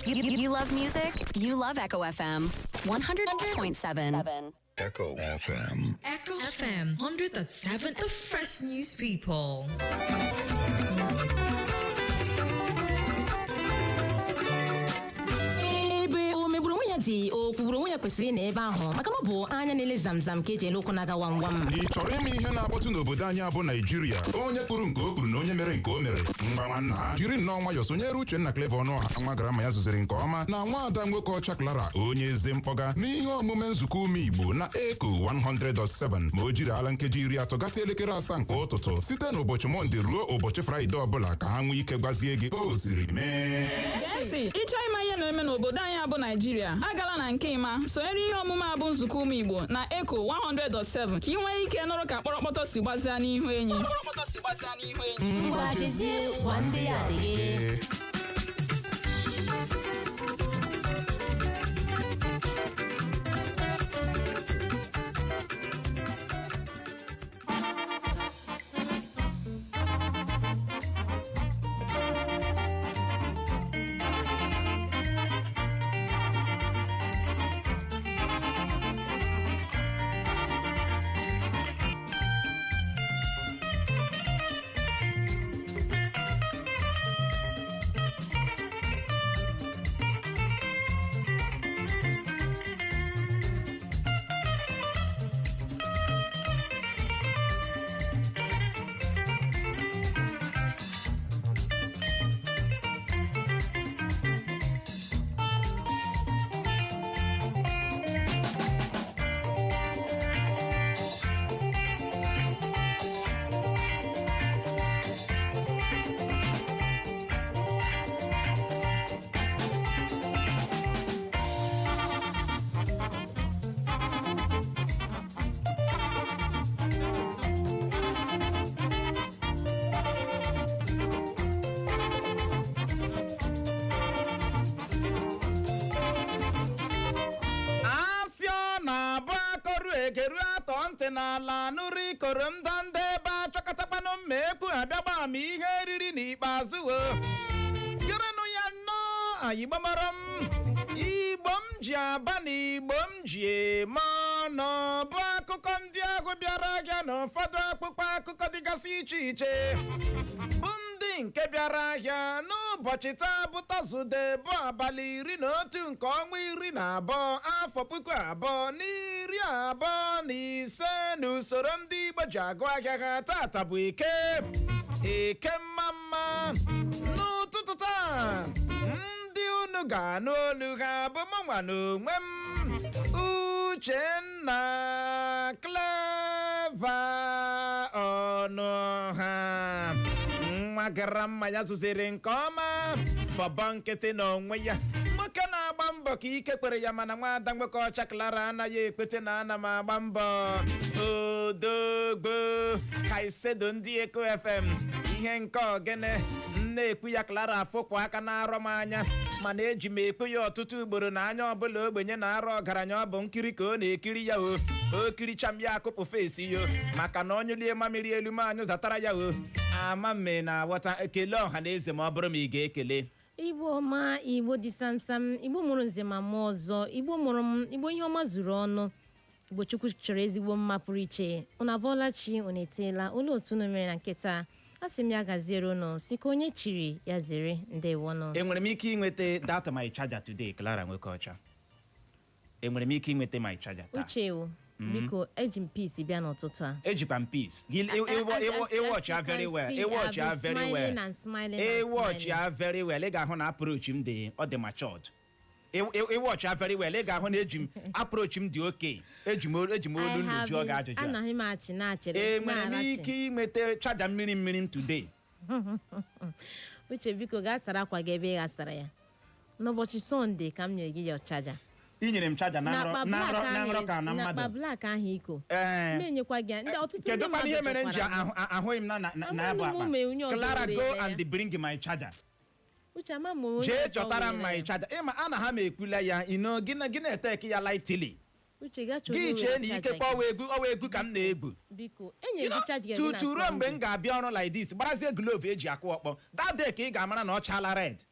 You love music? You love Echo FM 100.7. Echo FM. Echo FM 100.7. The fresh news people. o kwuburu onwe ya kwesịrị na ebe ahụ maka na ọ bụ anya na-ele zamzam ka eji ele okwu na-aga wam. Ị chọrọ ime ihe na-akpọtụ n'obodo anyị abụ Naijiria onye kwuru nke o kwuru na onye mere nke o mere mgba nwanna jiri nnọọ nwayọ sonyere Uchenna Clever Ọnụọha nwa garama ya zụziri nke ọma na nwaada nwoke ọcha Clara onye eze mkpọga n'ihe omume nzukọ ume Igbo na Echo 100.7 ma o jiri ala nkeji 30 gata elekere 7 nke ụtụtụ site n'ụbọchị Mọnde ruo ụbọchị Fraịde ọbụla ka ha nwee ike gwazie gị o siri mee. Ịchọ ịma ihe na-eme n'obodo anyị abụ Naijiria agala na nke ịma sonyere ihe omume abụ nzukọ ume Igbo na Echo 100.7 ka ị nwee ike nụrụ ka kpọrọkpọtọ si gbazia n'ihu enyi. Ngwa jezie gwa ndị ya adịghị. n'ala nụrụ ikoro ndanda ebe achọkatakwanụ mma ekwu abịagba ma ihe eriri n'ikpeazụ gerenụ ya nnọọ anyị gbamara m Igbo m ji aba na Igbo m ji eme ọnụ bụ akụkọ ndị ahụ bịara ahịa na ụfọdụ akpụkpọ akụkọ dịgasị iche iche bụ ndị nke bịara ahịa n'ụbọchị taa bụ Tọzụde bụ abalị 11 nke ọnwa 12 afọ 2025 n'usoro ndị Igbo ji agụ ahịa ha. Tata bụ eke mma n'ụtụtụ taa ndị unu ga-anụ olu ha bụ mụnwa n'onwe m Uchenna Clever Ọnụọha nwa gara mma ya zụziri nke ọma bọbọ nkịtị n'onwe ya nwoke na-agba mbọ ka ike kwere ya mana nwaada nwoke ọcha Clara anaghị ekpete na ana m agba mbọ odogbo Kaisedo ndị Eko FM ihe nke ogene na-ekwu ya Clara afụkwa aka na-arọ m anya mana eji m ekwu ya ọtụtụ ugboro na anya ọbụla ogbenye na-arọ ọgaranya ọ bụ nkiri ka ọ na-ekiri ya o kiricha m ya akụpụ fesi yo maka na onye lie mamiri elu m anyụ datara ya o ama mme na wọta ekele ọha na eze ma ọ bụrụ m ị ga-ekele Igbo ma Igbo dị samsam Igbo mụrụ nze ma mụọ ọzọ Igbo mụrụ m Igbo ihe ọma zuru ọnụ Igbo Chukwu chọrọ ezigbo mma pụrụ iche unu abọọla chi unu eteela ụlọ otu unu mere na nkịta asị m ya gaziere unu si ka onye chiri ya zere ndewonụ. Enwere m ike inweta data my charger today Clara nwoke ọcha? Enwere m ike inweta my charger taa? Uchewo biko eji m peace bịa n'ụtụtụ a. Ejikwa m peace. Watch ya very well. Watch ya very well. Watch ya very well. Ị ga-ahụ na approach m dị ọ dị matured. Watch ya very well. Ị ga-ahụ na eji m approach m dị okay. Eji m olu ndụ jụọ gị ajụjụ. Anaghị m achị na-achere. Enwere m ike inweta charger mmiri m today. Uche biko gaa sara akwa gị ebe ị gasara ya. N'ụbọchị Sọnde ka m nyere gị ya charger. I nyere m charger na nrọ ka na mmadụ. Na black ahụ iko. Na-enyekwa gị ndị ọtụtụ ndị mmadụ. Kedu ihe mere m ji ahụghị m na abụ akpa? Clara, go and bring my charger. Uche ama m onye jee chọtara m my charger. Ịma ana ha m ekwula ya ino gị na eteki ya lightly. gị chee na ikekwe ọwa egwu ka m na-egwu biko enye gị chaji tutu ruo mgbe m ga-abịa ọrụ like this gbarazie glove eji akụ ọkpọ that day ka ị ga-amara na ọ chala red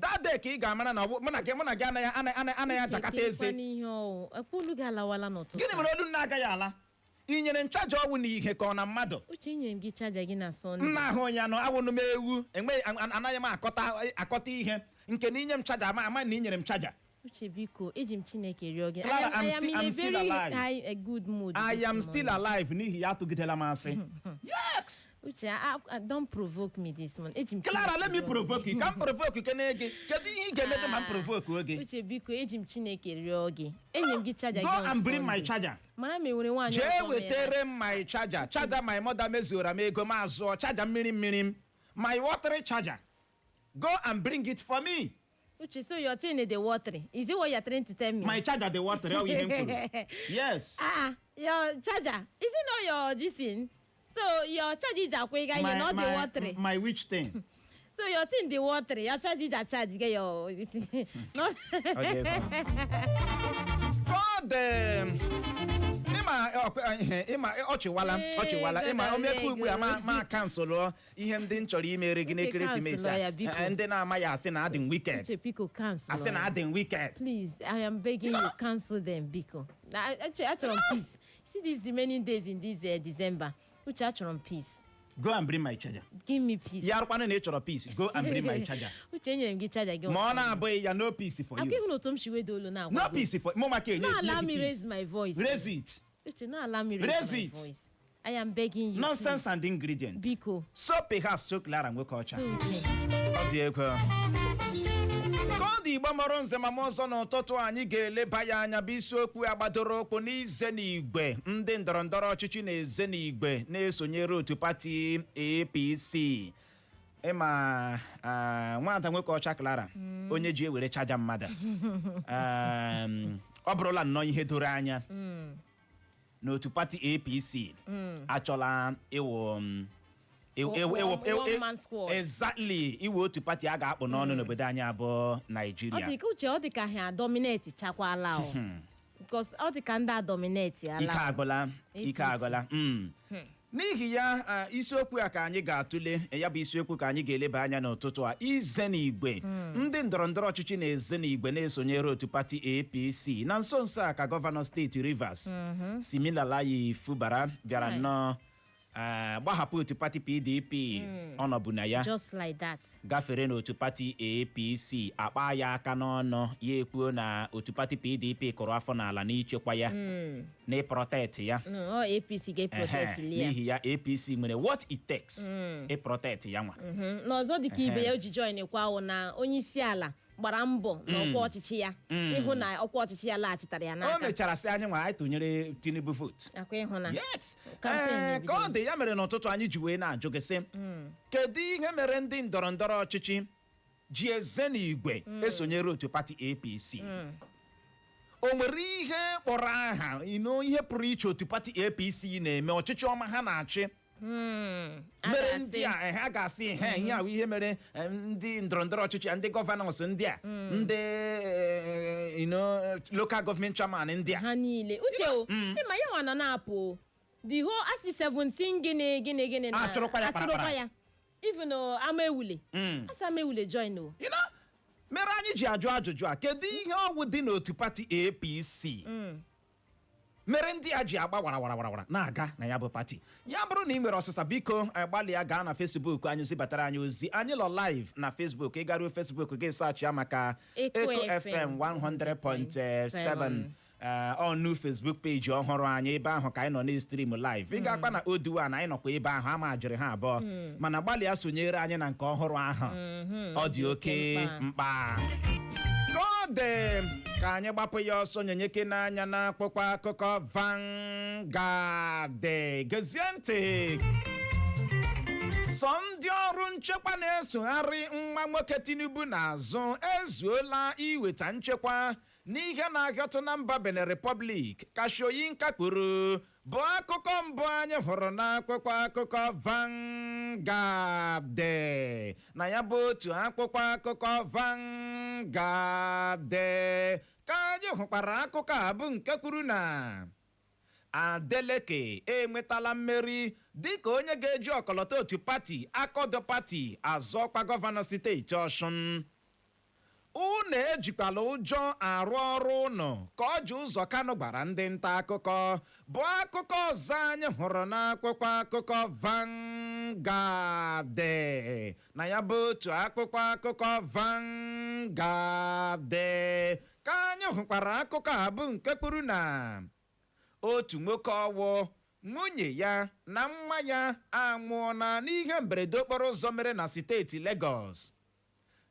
that day ka ị ga-amara na mụ na gị anaghị ajakata eze gịnị mere olu na-agaghị ala ị nyere m chaja ọwụ na ihe ka ọ na mmadụ m na-ahụ onye anọ awụnụ m ewu anaghị m akọta ihe nke na inye m chaja ama na ị nyere m chaja Uche biko, eji m Chineke rịọ gị. Clara, I am in a still very alive. a good mood. I am still alive n'ihi ya tụgidela m asị. Yes. Uche, don't provoke me this morning. Eji m Clara, let me provoke you. Ka m provoke you kene gị. Kedu ihe ị ga-eme ma m provoke oge? Uche biko, eji m Chineke rịọ gị. Enye m gị charger gị. Go and bring my charger. Mara m enwere nwaanyị ọzọ. Jee wetere m my charger. Charger my mother mezuora m ego m azụọ. Charger mmiri m. My water charger. Go and bring it for me. Uche, so you're saying the water. Is it what you're trying to tell me? My charger, the water. Yes. Your charger. Is it not your this thing? So your charge is not the water. My which thing? So you're saying the water. Your charge is a charge. Get your this thing. No. Okay. God. Ịma ọchịwala ịma omekwu ugbu a ma kansụlụ ihe ndị m chọrọ imere gị n'ekeresimesi ndị na-amaghị asị na adị m wicked asị na adị m wicked. Please, I am begging you, cancel them biko. Achọrọ m peace. See these remaining days in this December. Uche, achọrọ m peace. Go and bring my charger. Give me peace. Ya rụkwanụ na ị chọrọ peace. Go and bring my charger. Uche, enyere m gị charger gị. Ma ọ na-abụghị ya no peace for you. Akwa ịhụ n'otu m si wedo olu na-agwa. No peace for you. No, allow me raise my voice. Raise it. Uche, no, allow me raise my voice. I am begging you. Nonsense and ingredients. Biko. So perhaps so Clara nwoke ọcha. So Uche. Ọ dị ego. Ka ọ dị Igbo mọrọ nze ma ọzọ n'ụtụtụ anyị ga-eleba ya anya bụ isiokwu agbadoro okwu n'ize n'igwe ndị ndọrọndọrọ ọchịchị na-eze n'igwe na-esonyere otu pati APC. Ịma nwada nwoke ọcha Clara onye ji ewere chaja mmadụ. Ọ bụrụla nnọọ ihe doro anya n'otu pati APC achọla ịwụ exactly iwe otu pati a ga-akpụ n'ọnụ n'obodo anyị abụọ Nigeria. Ọ dị ka ha dominate chakwala o. Because ọ dị ka ndị a dominate ala. Ike agụla. N'ihi ya isiokwu a ka anyị ga-atụle ya bụ isiokwu ka anyị ga-eleba anya n'ụtụtụ a ize n'igwe ndị ndọrọndọrọ ọchịchị na-eze n'igwe na-esonyere otu pati APC na nso nso a ka gọvanọ steeti Rivers Siminalayi Fubara bịara nnọọ gbahapụ otu pati PDP ọnọbụ na ya just like that gafere n'otu pati APC akpa ya aka n'ọnụ ya ekwuo na otu pati PDP kụrụ afọ n'ala n'ichekwa ya na ịprotect ya APC ga-protect ya n'ihi ya APC nwere what it takes ịprotect ya nwa n'ọzọ dịka ibe ya o ji join kwa ahụ na onye isi ala gbara mbọ n'ọkwa ọchịchị ya ịhụ na ọkwa ọchịchị ya laghachitara ya n'aka o mechara sị anyị nwa anyị tụnyere Tinubu vote akwa ịhụ na yes ka ọ dị ya mere n'ụtụtụ anyị ji wee na-ajụ gị sị kedu ihe mere ndị ndọrọndọrọ ọchịchị ji eze n'igwe esonyere otu pati APC o nwere ihe kpọrọ aha ihe pụrụ iche otu pati APC na-eme ọchịchị ọma ha na-achị mere ndị a ha ga-asị ihe ahụ ihe mere ndị ndọrọndọrọ ọchịchị ndị gọvanọs ndị a ndị local government chairman ndị a ha niile uche o ịma ya nwa nọ na-apụ the whole asi 17 gịnị na achụrụkwa ya even ama ewule asa ama ewule join o mere anyị ji ajụ ajụjụ a kedu ihe ọgwụ dị n'otu pati APC mere ndị a ji agba warawara na-aga na ya bụ pati ya bụrụ na ị nwere ọsịsa biko gbalịa gaa na Facebook anyị zibatara anyị ozi anyị lọ live na Facebook ị garuo Facebook gị search ya maka Eko FM 100.7 ọnụ Facebook page ọhụrụ anyị ebe ahụ ka anyị nọ na-stream live ị ga-akpa na Oduwa na anyị nọkwa ebe ahụ ama jiri ha abụọ mana gbalịa sonyere anyị na nke ọhụrụ ahụ ọ dị oke mkpa ka anyị gbapụ ya ọsọ nyenyeke n'anya na akpụkpọ akụkọ Vanguard gezie ntị sọ ndị ọrụ nchekwa na-esogharị nwa nwoke Tinubu n'azụ ezuola iweta nchekwa n'ihe na-agọtụ na mba Benin Republic ka Shoyinka kwuru bụ akụkọ mbụ anyị hụrụ n'akwụkwọ akụkọ Vanguard na ya bụ otu akwụkwọ akụkọ Vanguard ka anyị hụkwara akụkọ a bụ nke kwuru na Adeleke enwetala mmeri dịka onye ga-eji ọkọlọtọ otu pati Akọdọ pati azọkwa gọvanọ steeti Ọshụn. Unu ejikwala ụjọ arụ ọrụ ụnụ ka ọ ji ụzọ Kanụ gbara ndị nta akụkọ bụ akụkọ ọzọ anyị hụrụ n'akwụkwọ akụkọ Vanguard na ya bụ otu akwụkwọ akụkọ Vanguard ka anyị hụkwara akụkọ a bụ nke kwuru na otu nwoke ọwụ nwunye ya na nwa ya anwụọna n'ihe mberede okporo ụzọ mere na steeti Lagos.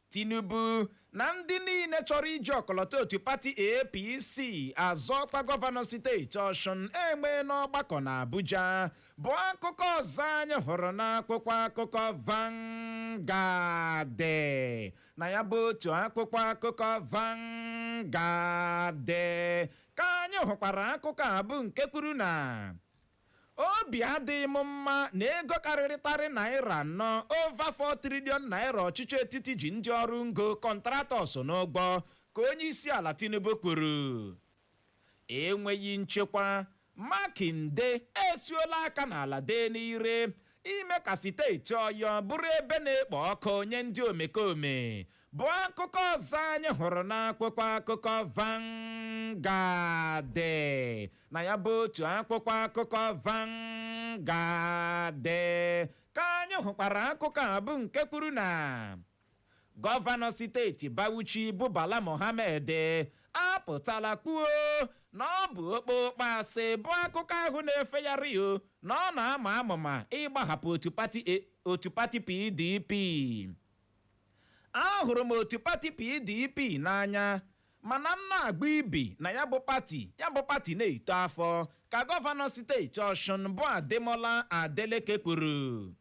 Tinubu na ndị niile chọrọ iji ọkọlọtọ otu pati APC azọkwa gọvanọ steeti Ọshụn enwe n'ọgbakọ na Abuja bụ akụkọ ọzọ anyị hụrụ n'akwụkwọ akụkọ Vanguard na ya bụ otu akwụkwọ akụkọ Vanguard ka anyị hụkwara akụkọ a bụ nke kwuru na obi adịghị m mma na ego karịrịtarị naira 4 over 4 trillion naira ọchịchị etiti ji ndị ọrụ ngo kọntratọs n'ụgbọ ka onye isi ala Tinubu kwuru. Enweghị nchekwa, Makinde esiola aka n'ala dee n'ire ime ka steeti Ọyọ bụrụ ebe na-ekpo ọkụ nye ndị omekome bụ akụkọ ọzọ anyị hụrụ n'akwụkwọ akụkọ Vanguard na ya bụ otu akwụkwọ akụkọ Vanguard ka anyị hụkwara akụkọ a bụ nke kwuru na gọvanọ steeti Bauchi bụ Bala Mohammed apụtala kwuo na ọ bụ okpokpo asị bụ akụkọ ahụ na-efegharị na ọ na-ama amụma ịgbahapụ otu pati PDP. Ahụrụ m otu pati PDP n'anya mana m na-agba ibi na ya bụ pati na-eto afọ ka gọvanọ steeti Ọshụn bụ Ademola Adeleke kwuru.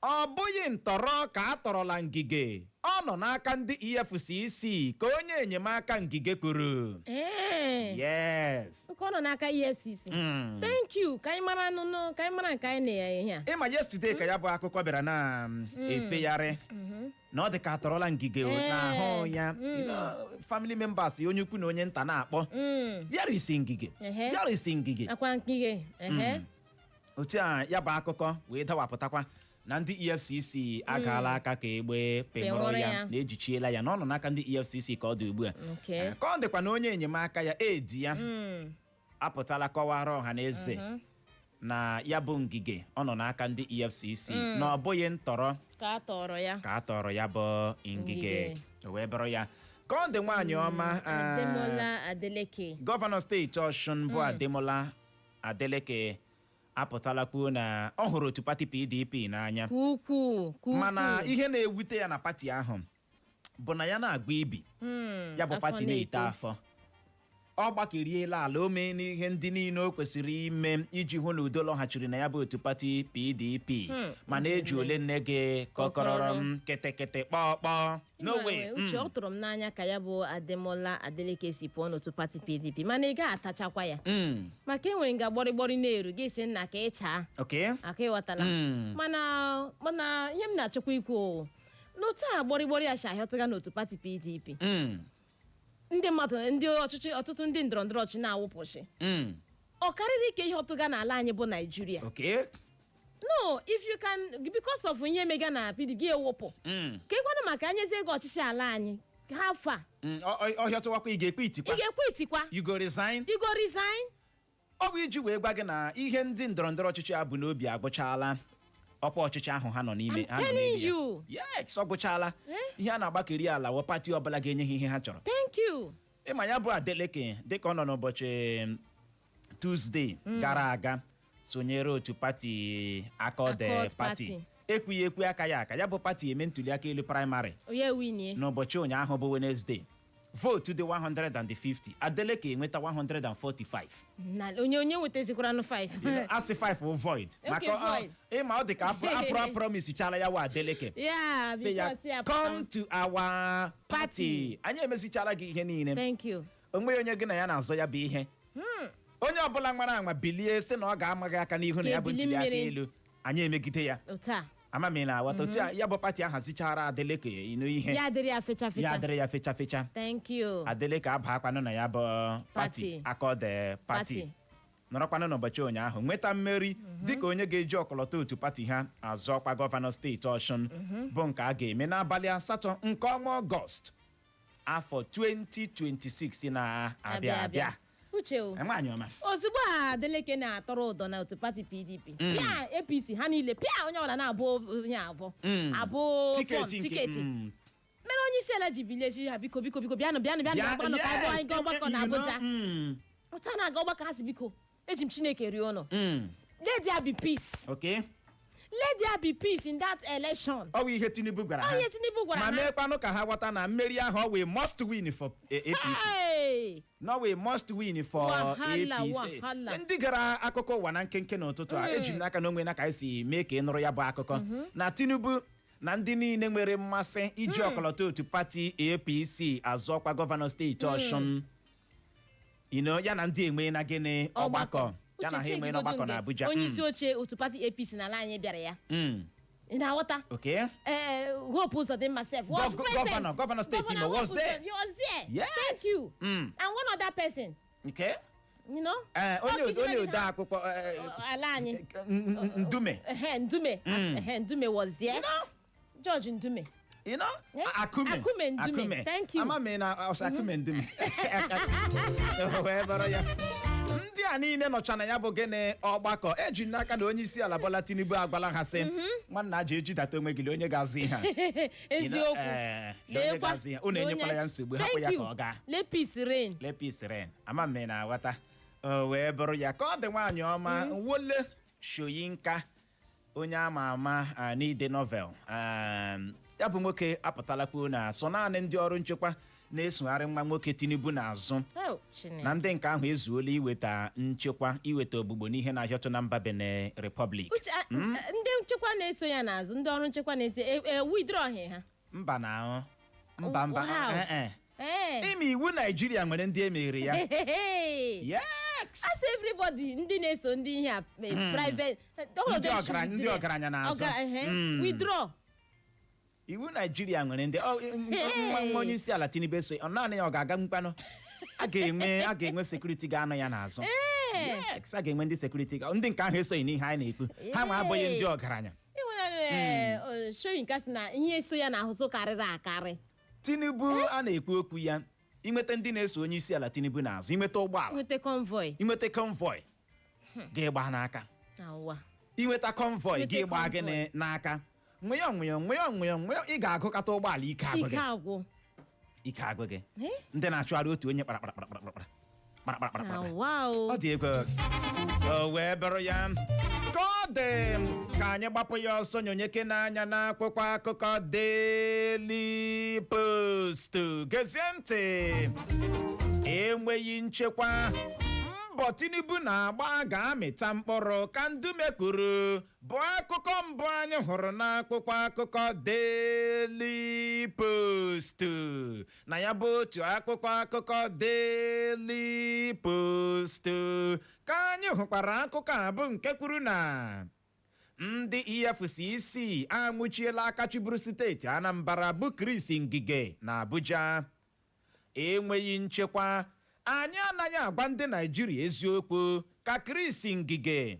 Ọ bụghị ntọrọ ka a tọrọla ngige, ọ nọ n'aka ndị EFCC ka onye enyemaka ngige kwuru. Yes. Ọ nọ n'aka EFCC. Thank you. Ka anyị mara nụnụ, ka anyị mara nke anyị na-ihe. Ịma yesterday ka ya bụ akụkọ bịara na efegharị na ọ dị ka atọrọla ngige n'ahụ ya. Family members onye ukwu na onye nta na-akpọ bịarisi ngige. Akwa ngige. Otu a ya bụ akụkọ wee dawapụtakwa na ndị EFCC agaala aka ka egbe pemụrụ ya na ejichiela ya na ọ nọ n'aka ndị EFCC ka ọ dị ugbu a. Ka ọ dịkwa na onye enyemaka ya edi ya apụtala kọwara ọha na eze na ya bụ ngige ọ nọ n'aka ndị EFCC na ọ bụghị ntọrọ ka a tọrọ ya bụ ngige wee bụrụ ya. Ka ọ dị nwaanyị ọma Ademola Adeleke, gọvanọ steeti Ọshụn bụ Ademola Adeleke apụtala kwuo na ọ hụrụ otu pati PDP n'anya mana ihe na-ewute ya na pati ahụ bụ na ya na-agba ibi ya bụ pati na-eto afọ. Ọ gbakeriela ala ome n'ihe ndị niile o kwesịrị ime iji hụ na udo lọghachiri na ya bụ otu pati PDP mana eji ole nne gị kọkọrọrọ kịtịkịtị kpọkpọ n'owe. Uche ọ tụrụ m n'anya ka ya bụ Ademola Adeleke si pụọ n'otu pati PDP mana ị ga-atachakwa ya maka enwere nga gbọrịgbọrị na-eru gị si nna ka ịchaa aka ịghọtala mana ihe m na-achọkwa ikwu n'otu a gbọrịgbọrị acha ahịọtụga n'otu pati PDP ndị mmadụ ndị ọchịchị ọtụtụ ndị ndọrọndọrọ ọchịchị na-awụpụchi ọ karịrị ike ihe ọtụga n'ala anyị bụ Nigeria. No, if you can, because of ihe mega na PDP ewụpụ ka ịkwanụ maka anyezi ego ọchịchị ala anyị ha fa ọhịọtụwakwa ị ga-ekwe itikwa you go resign. Ọ bụ iji wee gwa gị na ihe ndị ndọrọndọrọ ọchịchị a bụ n'obi agụchaala ọkwa ọchịchị ahụ ha nọ n'ime. I'm telling you. Yes, ọ gụchaala ihe a na-agbakeri ala wọ pati ọbụla ga-enye ha ihe ha chọrọ. Thank you. Ịma ya bụ Adeleke dịka ọ nọ n'ụbọchị Tuesday gara aga sonyere otu pati Akọd pati ekwughị ekwu aka ya bụ pati eme ntuliaka elu praịmarị n'ụbọchị ụnyaahụ bụ Wednesday. Vote dị 150, Adeleke enweta 145. Onye nwetazikwara 5. Asị 5 void maka ịma ọ dị ka apụrụ promise chala ya wa Adeleke say ya come to our party. Anyị emesichara gị ihe niile. Thank you. Onwe onye gị na ya na-azọ ya bụ ihe. Onye ọbụla nwara anwa bilie sị na ọ ga-amaghị aka n'ihu na ya bụ ntuliaka elu anyị emegide ya. ama m na wata otu ya bụ pati ahazichara Adeleke ihe ya dịrị ya fecha fecha. ya dịrị ya fecha fecha. Thank you. Adeleke abakwanụ na ya bụ pati akọde pati nọrọkwanụ n'ụbọchị ụnyaahụ nweta mmeri dịka onye ga-eji ọkọlọtọ otu pati ha azọ ọkwa gọvanọ steeti Ọshụn bụ nke a ga-eme n'abalị 8 nke ọnwa Ọgọst afọ 2026 na-abịa. Uche o. Nwaanyị ọma. Ozugbo Adeleke na-atọrọ ụdọ na otu pati PDP. Pịa APC ha niile pịa onye ọbụla na-abụ ihe abụọ. Abụ tiketi. Mere onye isi ala ji bilechi ha biko bịanụ ọgbakọ ka anyị gaa ọgbakọ na Abuja. Ụta na-aga ọgbakọ ha si biko eji m Chineke rie ụnụ. Let there be peace. Okay. Let there be peace in that election. Ọ bụ ihe Tinubu gwara ha. Ma meekwanụ ka ha ghọta na mmeri ahụ ọ wee must win for APC. No, we must win for APC. Ndị gara akụkọ ụwa na nkenke n'ụtụtụ a eji m n'aka na onwe na ka anyị si mee ka ị nụrụ ya bụ akụkọ na Tinubu na ndị niile nwere mmasị iji ọkọlọtọ otu pati APC azọkwa gọvanọ steeti Ọshụn ya na ndị enwe na gịnị ọgbakọ ya na ha enwe n'ọgbakọ na Abuja. Onye isi oche otu pati APC n'ala anyị bịara ya. Ị na-aghọta? Okay. Hope Uzodimma self was present. Governor state Imo was there. He was there. Yes. Thank you. And one other person. Okay. You know? Onye ode akwụkwọ ala anyị. Ndume. Ndume was there. You know? George Ndume. You know? Akume Ndume. Thank you. Ama me na Akume Ndume. Wee ya. Ndị a niile nọcha na ya bụ gịnị ọgbakọ eji n'aka na onye isi ala Bola Tinubu agwala ha sị nwanna aja ejidata onwe gị onye ga-azụ ihe a. Eziokwu. Onye ga-azụ ihe unu enyekwala ya nsogbu hapụ ya ka ọ gaa. Let peace reign. Let peace reign. Ama m na aghọta wee bụrụ ya ka ọ dị nwaanyị ọma Wole Soyinka onye ama ama n'ide novel ya bụ nwoke apụtalakwu na so naanị ndị ọrụ nchekwa na-esogharị nwa nwoke Tinubu n'azụ na ndị nke ahụ ezuola iweta nchekwa iweta ogbugbo n'ihe na-ahịọtụ na mba Benin Republic. Ndị nchekwa na-eso ya n'azụ ndị ọrụ nchekwa na-eso withdraw ha mba na ahụ mba ime iwu Naijiria nwere ndị emere ya. Yes. As everybody ndị na-eso ndị ihe a private ndị ọgaranya n'azụ withdraw. Iwu Naijiria nwere ndị nwa onye isi ala Tinubu eso naanị ya ọ ga-aga mkpanụ a ga-enwe sekuriti ga-anọ ya n'azụ. Yes, a ga-enwe ndị sekuriti ndị nke ahụ esoghị n'ihe anyị na-ekwu ha ma abụghị ndị ọgaranya. Ịhụnanya Soyinka sị na ihe eso ya n'ahụzụ karịrị akarị. Tinubu a na-ekwu okwu ya inweta ndị na-eso onye isi ala Tinubu n'azụ inweta ụgbọala inweta convoy ga-egba n'aka inweta convoy ga-egba gịnị n'aka nweyọ ị ga-agụkọta ụgbọala ike agụ gị ndị na-achụgharị otu onye kparakparakparakparakpara ọ dị ego o wee bụrụ ya ka ọ dị ka anyị gbapụ ya ọsọ nyonyeke n'anya n'akwụkwọ akụkọ Daily Post gezie ntị enweghị nchekwa mbọ Tinubu na-agba ga-amịta mkpụrụ ka Ndume kwuru bụ akụkọ mbụ anyị hụrụ n'akwụkwọ akụkọ Daily Post na ya bụ otu akwụkwọ akụkọ Daily Post ka anyị hụkwara akụkọ a bụ nke kwuru na ndị EFCC anwụchiela aka chịburu steeti Anambra bụ Chris Ngige na Abuja. Enweghị nchekwa anyị anaghị agwa ndị Naijiria eziokwu ka Chris Ngige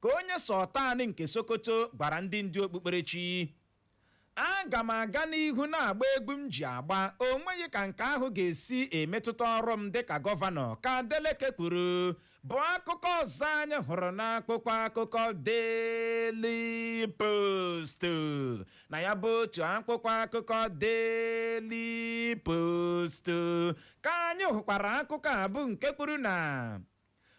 ka onye Sultan nke Sokoto gwara ndị okpukperechi aga m aga n'ihu na-agba egwu m ji agba onweghị ka nke ahụ ga-esi emetụta ọrụ m dịka gọvanọ ka Adeleke kwuru bụ akụkọ ọzọ anyị hụrụ n'akwụkwọ akụkọ Daily Post na ya bụ otu akwụkwọ akụkọ Daily Post ka anyị hụkwara akụkọ a bụ nke kwuru na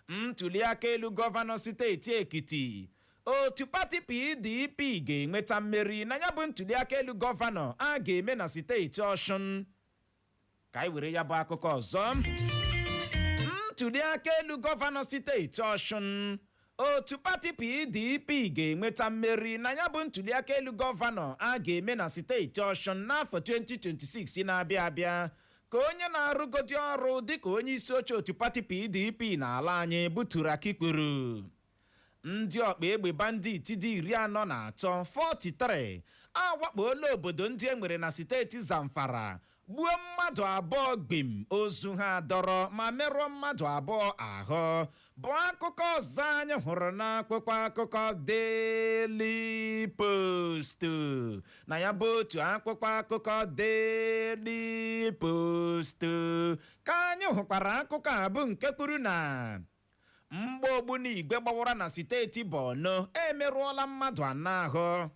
ntuliaka elu gọvanọ steeti Ekiti otu pati PDP ga-enweta mmeri na ya bụ ntuliaka elu gọvanọ a ga-eme na steeti Ọshụn. Ka anyị were ya bụ akụkọ ọzọ ntuliaka elu gọvanọ steeti Ọshụn otu pati PDP ga-enweta mmeri na ya bụ ntuliaka elu gọvanọ a ga-eme na steeti Ọshụn n'afọ 2026 na-abịa abịa ka onye na-arụgodi ọrụ dịka onye isi oche otu pati PDP n'ala anyị bụ Turaki kwuru ndị ọkpa egbe bandit dị 43 43 awakpola obodo ndị e nwere na steeti Zamfara gbuo mmadụ abụọ gbim ozu ha dọrọ ma merụọ mmadụ abụọ ahụ bụ akụkọ ọzọ anyị hụrụ n'akwụkwọ akụkọ Daily Post na ya bụ otu akwụkwọ akụkọ Daily Post ka anyị hụkwara akụkọ a bụ nke kwuru na mgba ogbunigwe gbawara na steeti Borno emerụọla mmadụ 4 ahụ.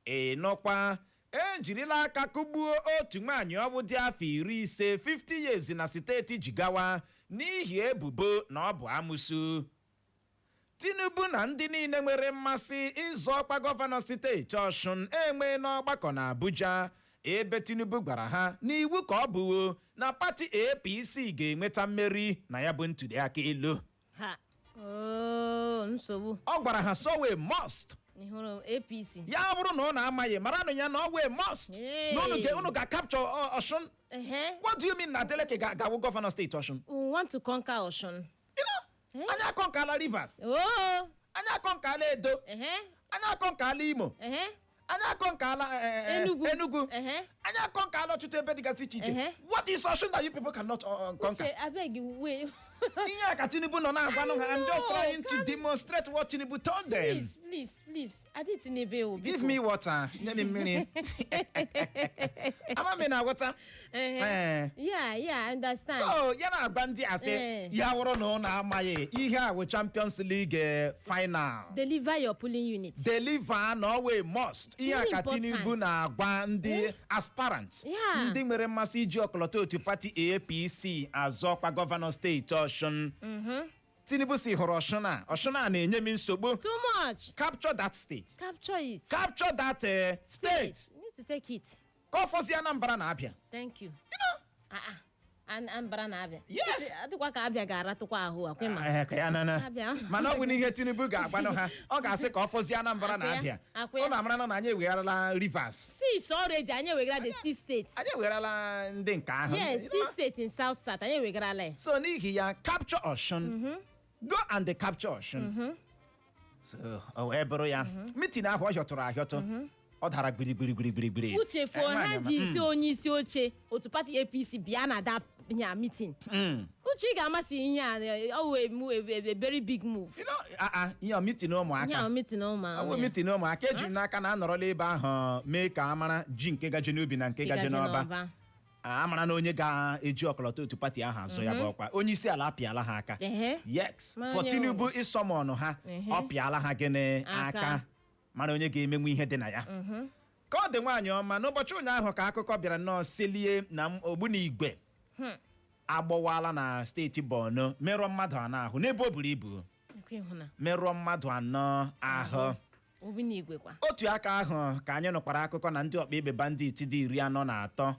Ịnụkwa ejirila aka kụgbuo otu nwaanyị ọ bụ dị afọ 50 50 years na steeti Jigawa n'ihi ebubo na ọ bụ amụsụ. Tinubu na ndị niile nwere mmasị ịzọ ọkwa gọvanọ steeti Ọshụn enwe n'ọgbakọ na Abuja ebe Tinubu gwara ha n'iwu ka ọ bụ na pati APC ga-enweta mmeri na ya bụ ntụliaka elu. Nsogbu. Ọ gwara ha so we must. Ihụrụ APC. Ya bụrụ na ọ na-amaghị maranụ ya na ọ we must. Na unu ga-capture Ọshụn. What do you mean na Adeleke ga-awụ gọvanọ steeti Ọshụn? We want to conquer Ọshụn. Anyị akọnkala Rivers. Anyị akọnkala Edo. Anyị akọnkala Imo. Anyị akọnkala Enugu. Anyị akọnkala ọtụtụ ebe dịgasị iche iche. What is Ọshụn that you people cannot conquer? Abeg wait. Ihe a ka Tinubu nọ na-agwanụ ha. I'm just trying to demonstrate what Tinubu told them. Please. Adi Tinubu. Give me water. Nye me mmiri. Ama me na water. Yeah, I understand. So, ya na-agba ndị asị ya wụrụ na ọ na-amaghị ihe a wụ Champions League final. Deliver your polling unit. Deliver na always must. Ihe a ka Tinubu na-agwa ndị aspirants. Ndị nwere mmasị iji ọkọlọtọ otu pati APC azọkwa gọvanọ steeti Ọshụn. Tinubu si hụrụ Ọshụn a na-enye m nsogbu. Too much. Capture that state. Capture it. Capture that state. You need to take it. Ka ọ fọzie Anambra na Abia. Thank you. You know? Anambra na Abia. Yes. Adịkwa ka Abia ga-aratụkwa ahụ akwe ma. Mana ọ bụ n'ihe Tinubu ga-agbanụ ha. Ọ ga-asị ka ọ fọzie Anambra na Abia. Ụnụ amara na anyị ewegharala Rivers. 6 already anyị ewegara the 6 states. Anyị ewegharala ndị nke ahụ. Yes, 6 states in South South anyị ewegarala. So n'ihi ya capture Ọshụn. Go and they capture Ọshụn. So o wee bụrụ ya. Meeting ahụ ọ hịọtụrụ ahịọtụ. Ọ dara gbirigbirigbirigbiri. Uche fo ha ji isi onye isi oche otu pati APC bịa na that meeting. Uche ga-amasị ihe a ọ wee a very big move. You know, ihe meeting ụmụaka. Ihe meeting ụmụaka. Ọ meeting ụmụaka eji m n'aka na anọrọla ebe ahụ mee ka amara ji nke gaje n'obi na nke gaje n'ọba. Amara na onye ga-eji ọkọlọtọ otu pati ahụ azụ ya bụ ọkwa. Onye isi ala apịala ha aka. Yes, for Tinubu ịsọmọnụ ha ọ pịala ha gịnị aka. Mana onye ga-emenwu ihe dị na ya. Ka ọ dị nwaanyị ọma n'ụbọchị ụnyaahụ ka akụkọ bịara nnọọ selie na ogbunigwe agbọwala na steeti Borno merụọ mmadụ 4 ahụ n'ebe o buru ibu. Merụọ mmadụ 4 ahụ. Otu aka ahụ ka anyị nụkwara akụkọ na ndị ọkpa egbe bandit dị 43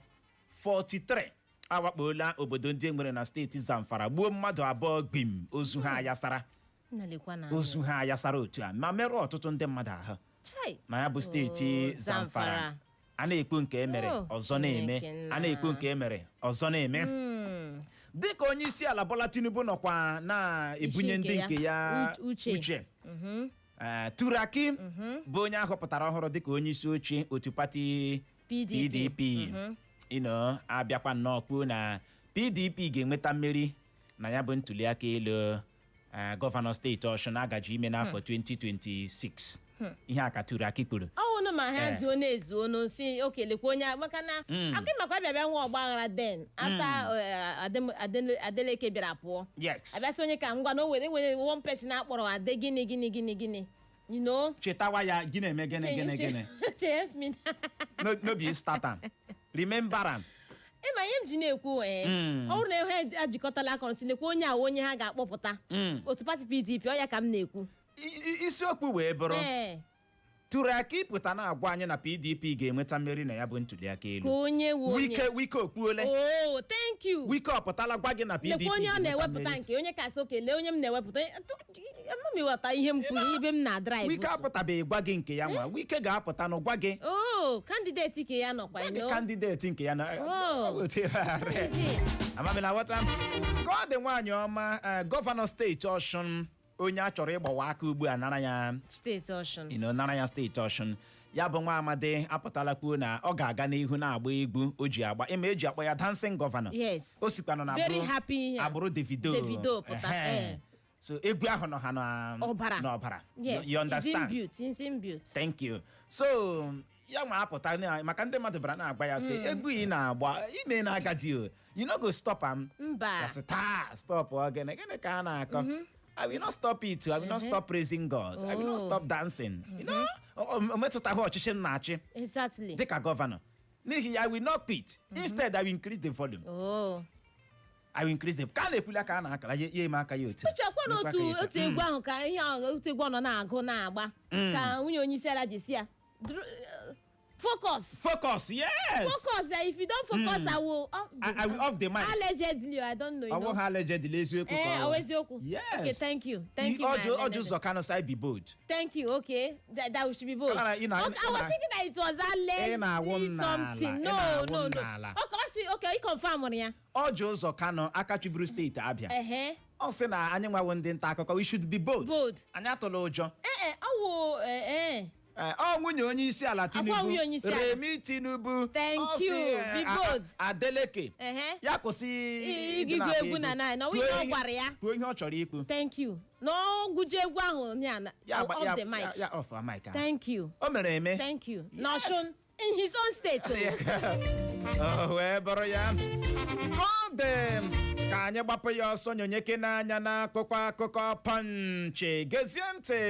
43 awakpola obodo ndị nwere na steeti Zamfara gbuo mmadụ 2 gbim ozu ha ayasara. Ozu ha ayasara otu a ma merụọ ọtụtụ ndị mmadụ ahụ na ya bụ steeti Zamfara. A na-ekwu nke emere ọzọ na-eme. A na-ekwu nke emere ọzọ na-eme. Dịka onye isi ala Bola Tinubu nọkwa na-ebunye ndị nke ya uche. Turaki bụ onye ahọpụtara ọhụrụ dịka onye isi oche otu pati PDP. Abịakwa nnọọ kwuo na PDP ga-enweta mmeri na ya bụ ntụliaka elu gọvanọ steeti Ọshụn agaji ime n'afọ 2026. Ihe a ka Turaki kwuru. Ọwụnụ ma ha zuo na-ezuo n'osi okelekwa onye maka na akwa makwa bịa nwa ọgbaghara den ata Adeleke bịara pụọ. Yes. Abịasị onye ka ngwa na o nwere one person akpọrọ ade gịnị. You know? Chetawa ya gịnị eme gịnị. No be start am. Remember am. Ma ihe m ji na-ekwu ọ bụrụ na ihe ajikọtala aka ọnụ silekwa onye ha ga-akpọpụta otu pati PDP ọ ya ka m na-ekwu. Isiokwu wee bụrụ Turaki pụta na-agwa anyị na PDP ga-enweta mmeri na ya bụ ntụliaka elu. Ka onye Wike okwuole. Oh, thank you. Wike ọpụtala gwa gị na PDP ga-enweta mmeri. Onye ọ na-ewepụta nke onye kasị okele onye m na-ewepụta mmịwata ihe m kwuru ibe m na-drive. Wike apụtabeghị gwa gị nke ya nwa. Wike ga-apụta na gwa gị. Oh, kandideti nke ya nọkwa ino. Kandideti nke ya na. Amamina wata. Ka ọ dị nwaanyị ọma gọvanọ steeti Ọshụn onye a chọrọ ịgbawa aka ugbu a nara ya steeti Ọshụn nara ya steeti Ọshụn ya bụ nwa amadi apụtala kwuo na ọ ga-aga n'ihu na-agba egwu o ji agba ịma eji akpọ ya dancing gọvanọ yes o sikwanụ na very happy agbụrụ Davido pụta so egwu ahụ nọ ha n'ọbara yes you understand it's in beauty thank you so ya nwa apụta maka ndị mmadụ bara na-agba ya sị egwu ị na-agba ime na agadi you no go stop am mba stop gịnị ka a na-akọ I will not stop it. I will not stop praising God. I will not stop dancing. You know, metụtaghị ọchịchị m na-achị. Exactly. Dịka gọvanọ. N'ihi ya, I will not quit. Instead, I will increase the volume. I will increase the ka a na-ekwuli aka a na-akara ya eme aka ya otu. Uche kwa n'otu egwu ahụ ka ihe otu egwu ọ nọ na-agụ na-agba ka nwunye onye isi ala ji si ya focus yes if you don't focus I will off the mic allegedly I don't know I won't allegedly eziokwu eziokwu yes okay thank you Ojo ụzọ Kano side be bold thank you okay that we should be bold I was thinking that it was allegedly something no okay you confirm ya Ojo ụzọ Kano akachiburu steeti Abia ọ sị na anyị nwawo ndị nta akụkọ we should be bold anyị atụla ụjọ nwunye onye isi ala Tinubu Remi Tinubu thank you be bold Adeleke ya kwụsị igigwe egwu na na onye ọ gwara ya kwuo ihe ọ chọrọ ikwu thank you no guje egwu ahụ off the mic ya off the mic thank you o mere eme thank you n'Ọshụn in his own state wee bụrụ ya ka anyị gbapụ ya ọsọ nyonyeke n'anya n'akụkọ akụkọ Punch gezie ntị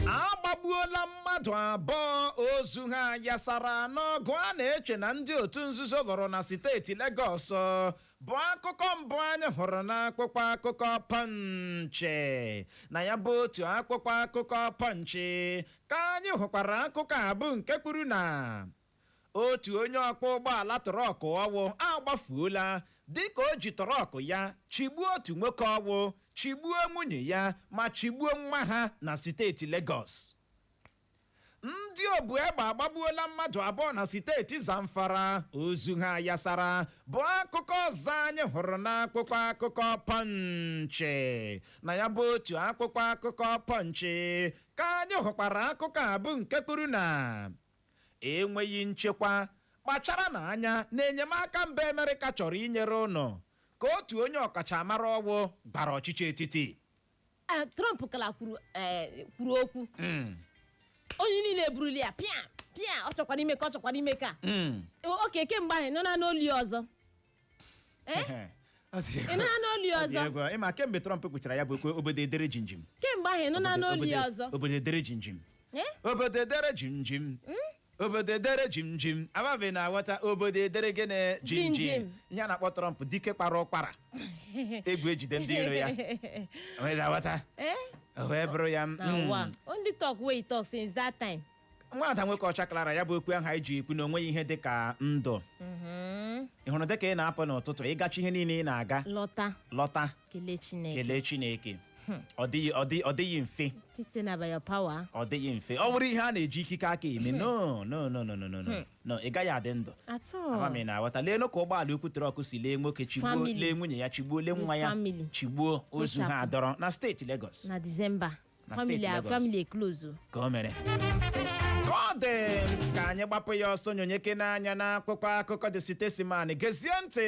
agbagbuola mmadụ abụọ ozu ha yasara n'ọgụ a na-eche na ndị otu nzuzo lụrụ na steeti Lagos bụ akụkọ mbụ anyị hụrụ n'akwụkwọ akụkọ Punch na ya bụ otu akwụkwọ akụkọ Punch ka anyị hụkwara akụkọ abụ nke kwuru na otu onye ọkwọ ụgbọala trọkụ ọwụ agbafuola dịka o ji trọkụ ya chigbuo otu nwoke ọwụ chigbuo nwunye ya ma chigbuo nwa ha na steeti Lagos. Ndị obu egbe agbagbuola mmadụ abụọ na steeti Zamfara ozu ha yasara bụ akụkọ ọzọ anyị hụrụ n'akwụkwọ akụkọ Punch na ya bụ otu akwụkwọ akụkọ Punch ka anyị hụkwara akụkọ abụ nke kwuru na enweghị nchekwa kpachara n'anya na enyemaka mba Amerịka chọrọ inyere ụnụ ka otu onye ọkachamara ọgwụ gbara ọchịchị etiti Trump kala kwuru okwu onye niile buruli ya pịa ọ chọkwara ime ka oke kemgbe ahụ nọ na n'oli ọzọ ịnọ na n'oli ọzọ ịma kemgbe Trump kwuchara ya bụ okwu obodo edere jinjim kemgbe ahụ nọ na n'oli ọzọ obodo edere jinjim obodo edere jinjim obodo edere jimjim ababe na-aghọta obodo edere gịnị jimjim ihe a na-akpọ Trump dike kpara ụkpara egwu ejide ndị iro ya aghọta wee bụrụ ya only talk wey he talk since that time nwaada nwoke ọcha klara ya bụ okwu ahụ anyị ji ekwu na onweghị ihe dịka ndụ ị hụrụ dịka ị na-apụ n'ụtụtụ ịgachi ihe niile ị na-aga lọta kelee Chineke ọ dịghị mfe ọ dịghị mfe ọ bụrụ ihe a na-eji ikike aka eme no ị gaghị adị ndụ amami na-aghọta leenụ ka ụgbọala ukwu trọkụ si lee nwoke chigbuo lee nwunye ya chigbuo lee nwa ya chigbuo ozu ha adọrọ na steeti Lagos na Disemba family close ka o mere ka ọ dị ka anyị gbapụ ya ọsọ nyonyeke n'anya n'akwụkwọ akụkọ The Statesman gezie ntị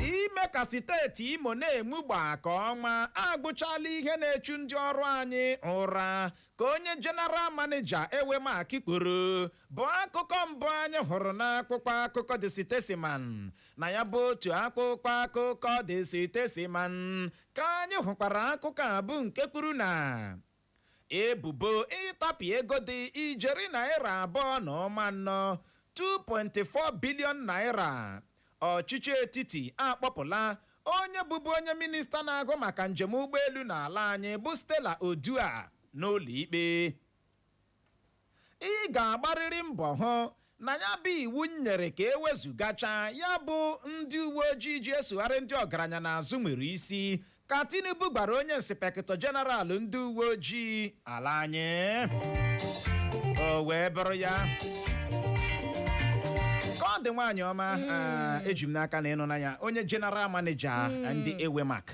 ime ka steeti Imo na-emugba ka ọnwa agbụchala ihe na-echu ndị ọrụ anyị ụra ka onye general manager Ewemaki kwuru bụ akụkọ mbụ anyị hụrụ n'akwụkwọ akụkọ The Statesman na ya bụ otu akwụkwọ akụkọ The Statesman ka anyị hụkwara akụkọ abụ nke kwuru na ebubo ịtapị ego dị ijeri naira 2.4 2.4 bilion naira ọchịchị etiti akpọpụla onye bụbu onye minista na-agụ maka njem ụgbọelu n'ala anyị bụ Stella Odua n'ụlọ ikpe ị ga-agbarịrị mbọ hụ na ya bụ iwu nyere ka ewezugacha ya bụ ndị uwe ojii ji esogharị ndị ọgaranya n'azụ nwere isi ka Tinubu gbara onye inspektọ jeneral ndị uwe ojii ala anyị o wee bụrụ ya ọ dị nwaanyị ọma eji m n'aka na ịnụ na ya onye general manager ndị Ewemaki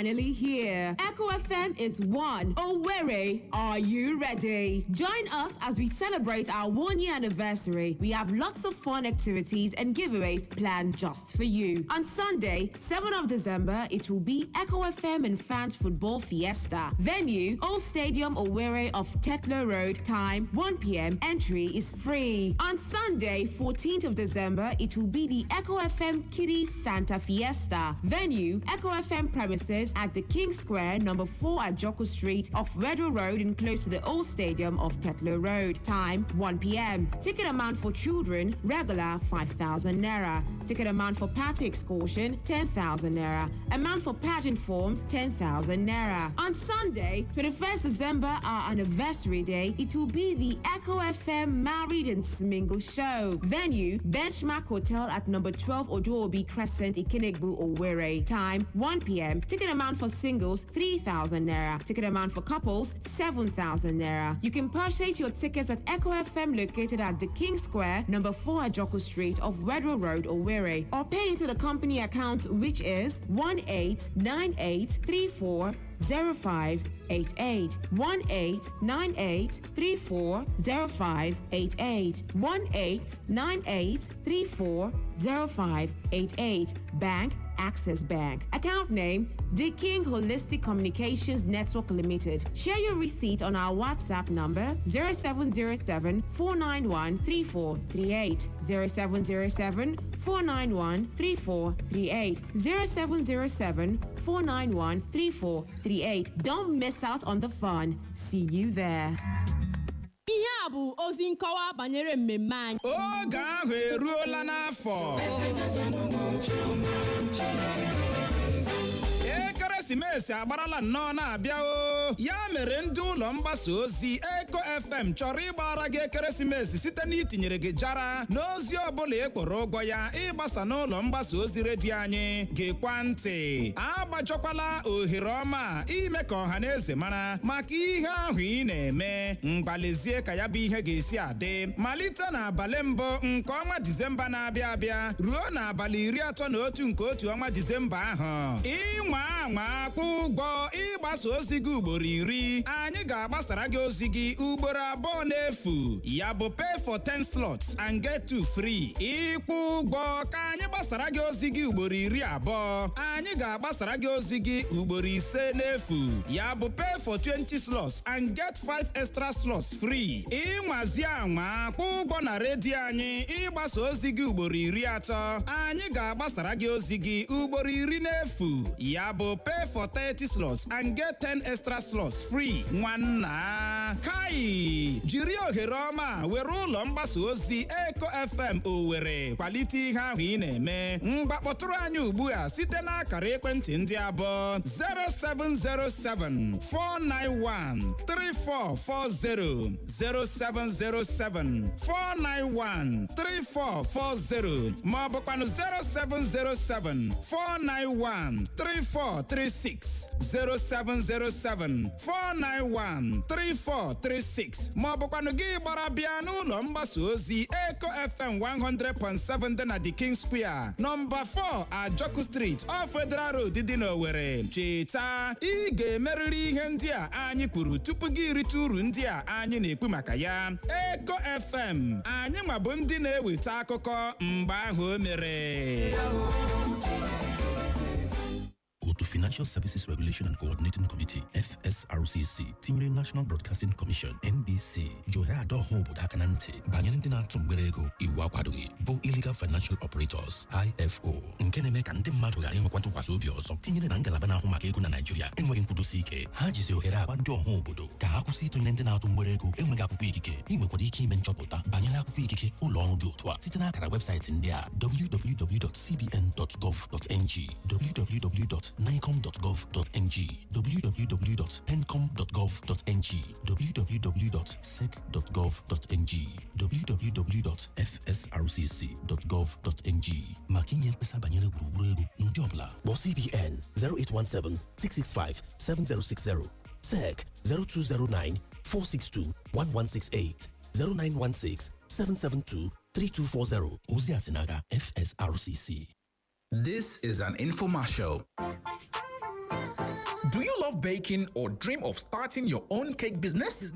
finally here. Echo FM is one. Owerri, are you ready? Join us as we celebrate our 1-year anniversary. We have lots of fun activities and giveaways planned just for you. On Sunday, 7th of December, it will be Echo FM and Fans Football Fiesta. Venue, Old Stadium Owerri of Tetlow Road. Time, 1 p.m. Entry is free. On Sunday, 14th of December, it will be the Echo FM Kiddies Santa Fiesta. Venue, Echo FM premises at the King Square, number 4 AJUJU Street off Redwood Road and close to the Old Stadium of Tetlow Road. Time, 1 p.m. Ticket amount for children, regular 5,000 naira. Ticket amount for party excursion, 10,000 naira. Amount for pageant forms, 10,000 naira. On Sunday, 21st December, our anniversary day, it will be the Echo FM Married and Smingle Show. Venue, Benchmark Hotel at number 12 Oduobi Crescent, Ikenegbu, Owerri. Time, 1 p.m. Ticket amount for singles, 3,000 naira. Ticket amount for couples, 7,000 naira. You can purchase your tickets at Echo FM located at the King Square, number 4 AJUJU Street off Redwood Road, Owerri, or pay into the company account, which is 1898340588. 1898340588. 1898340588. Bank, Access Bank. Account name, The King Holistic Communications Network Limited. Share your receipt on our WhatsApp number 0707 491 3438. 0707 491 3438. 0707 491 3438. Don't miss out on the fun. See you there. Ihe a bụ ozi nkọwa banyere mmemme anyị. Oge ahụ eruola n'afọ. Ekeresimesi agbarala nnọọ na-abịa o. Ya mere ndị ụlọ mgbasa ozi Eko FM chọrọ ịgbara gị ekeresimesi site n'itinyere gị jara n'ozi ọbụla ekporo ụgwọ ya ịgbasa n'ụlọ mgbasa ozi redio anyị. Gekwa ntị, agbachọkwala ohere ọma ime ka ọha na eze mara maka ihe ahụ ị na-eme. Mgbalezie ka ya bụ ihe ga-esi adị malite n'abalị mbụ nke ọnwa Disemba na-abịa abịa ruo n'abalị 31 nke otu ọnwa Disemba ahụ. Ịnwa anwa akwụ ụgwọ ịgbasa ozi gị ugboro 10. Anyị ga-agbasara gị ozi gị ugboro 2 n'efu. Ya bụ pay for 10 slots and get 2 free. Ịkwụ ụgwọ ka anyị gbasara gị ozi gị ugboro 20. Anyị ga-agbasara gị ozi gị ugboro 5 n'efu. Ya bụ pay for 20 slots and get 5 extra slots free. Ịnwazi anwa kwụ ụgwọ na redio anyị ịgbasa ozi gị ugboro 30. Anyị ga-agbasara gị ozi gị ugboro 10 n'efu. Ya bụ pay for 30 slots and get 10 extra slots free. Nwanna ya kai jiri ohere ọma were ụlọ mgbasa ozi Eko FM Owerri kwalite ihe ahụ ị na-eme. Mgbakpọtụrụ anyị ugbu a site n'akara ekwentị ndị abụọ 0707 491 3440 0707 491 3440 ma ọ bụkwanụ 0707 491 3436 0707 491 3436 ma ọ bụkwanụ gị gbara bịa n'ụlọ mgbasa ozi Eko FM 100.7 dị na The King Square nọmba 4 Ajoku Street off Federal Road dị n'Owerri. Cheta ị ga-emerịrị ihe ndị a anyị kwuru tupu gị rite uru ndị a anyị na-ekwu maka ya. Eko FM anyị nwa bụ ndị na-eweta akụkọ mgbe ahụ o mere. Otu Financial Services Regulation and Coordinating Committee FSRCC tinyere National Broadcasting Commission NBC jụrụ ada ọha obodo aka na ntị banyere ndị na-atụ mgbere ego iwu akwadoghị bụ Illegal Financial Operators IFO nke na-eme ka ndị mmadụ ghara inwekwa ntụkwasị obi ọzọ tinyere na ngalaba na-ahụ maka ego na Naịjirịa enweghị nkwudosi ike. Ha jizi ohere agba ndị ọha obodo ka ha kwụsị ịtụnyere ndị na-atụ mgbere ego enweghị akwụkwọ ikike. Ị nwekwara ike ime nchọpụta banyere akwụkwọ ikike ụlọ ọrụ dị otu a site n'akara webụsaịtị ndị a www.cbn.gov.ng www.nicom.gov.ng www.pencom.gov.ng www.sec.gov.ng www.fsrcc.gov.ng maka inye mkpesa banyere gburugburu ego n'ụdị ọbụla kpọọ CBN 0817-665-7060 SEC 0209-462-1168 0916-772-3240 ozi a si n'aka FSRCC. This is an infomercial. Do you love baking or dream of starting your own cake business?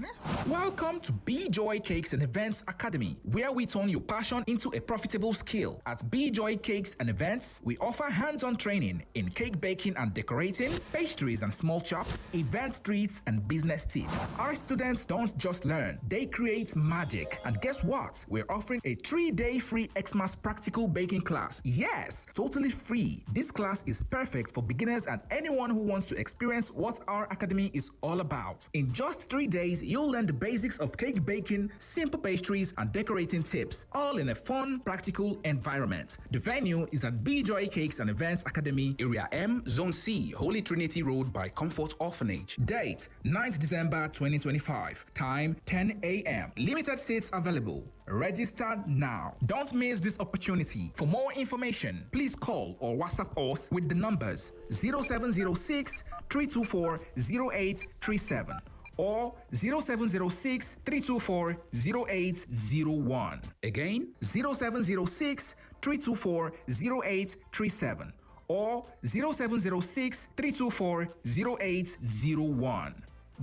Welcome to Be Joy Cakes and Events Academy, where we turn your passion into a profitable skill. At Be Joy Cakes and Events, we offer hands-on training in cake baking and decorating, pastries and small chops, event treats, and business tips. Our students don't just learn, they create magic. And guess what? We're offering a 3-day free Xmas practical baking class. Yes, totally free. This class is perfect for beginners and anyone who wants to experience what our academy is all about. In just 3 days, you'll learn the basics of cake baking, simple pastries, and decorating tips, all in a fun, practical environment. The venue is at Be Joy Cakes and Events Academy, Area M, Zone C, Holy Trinity Road by Comfort Orphanage. Date, 9th December 2025. Time, 10 a.m. Limited seats available. Register now. Don't miss this opportunity. For more information, please call or WhatsApp us with the numbers 0706 324 0837 or 0706 324 0801. Again, 0706 324 0837 or 0706 324 0801.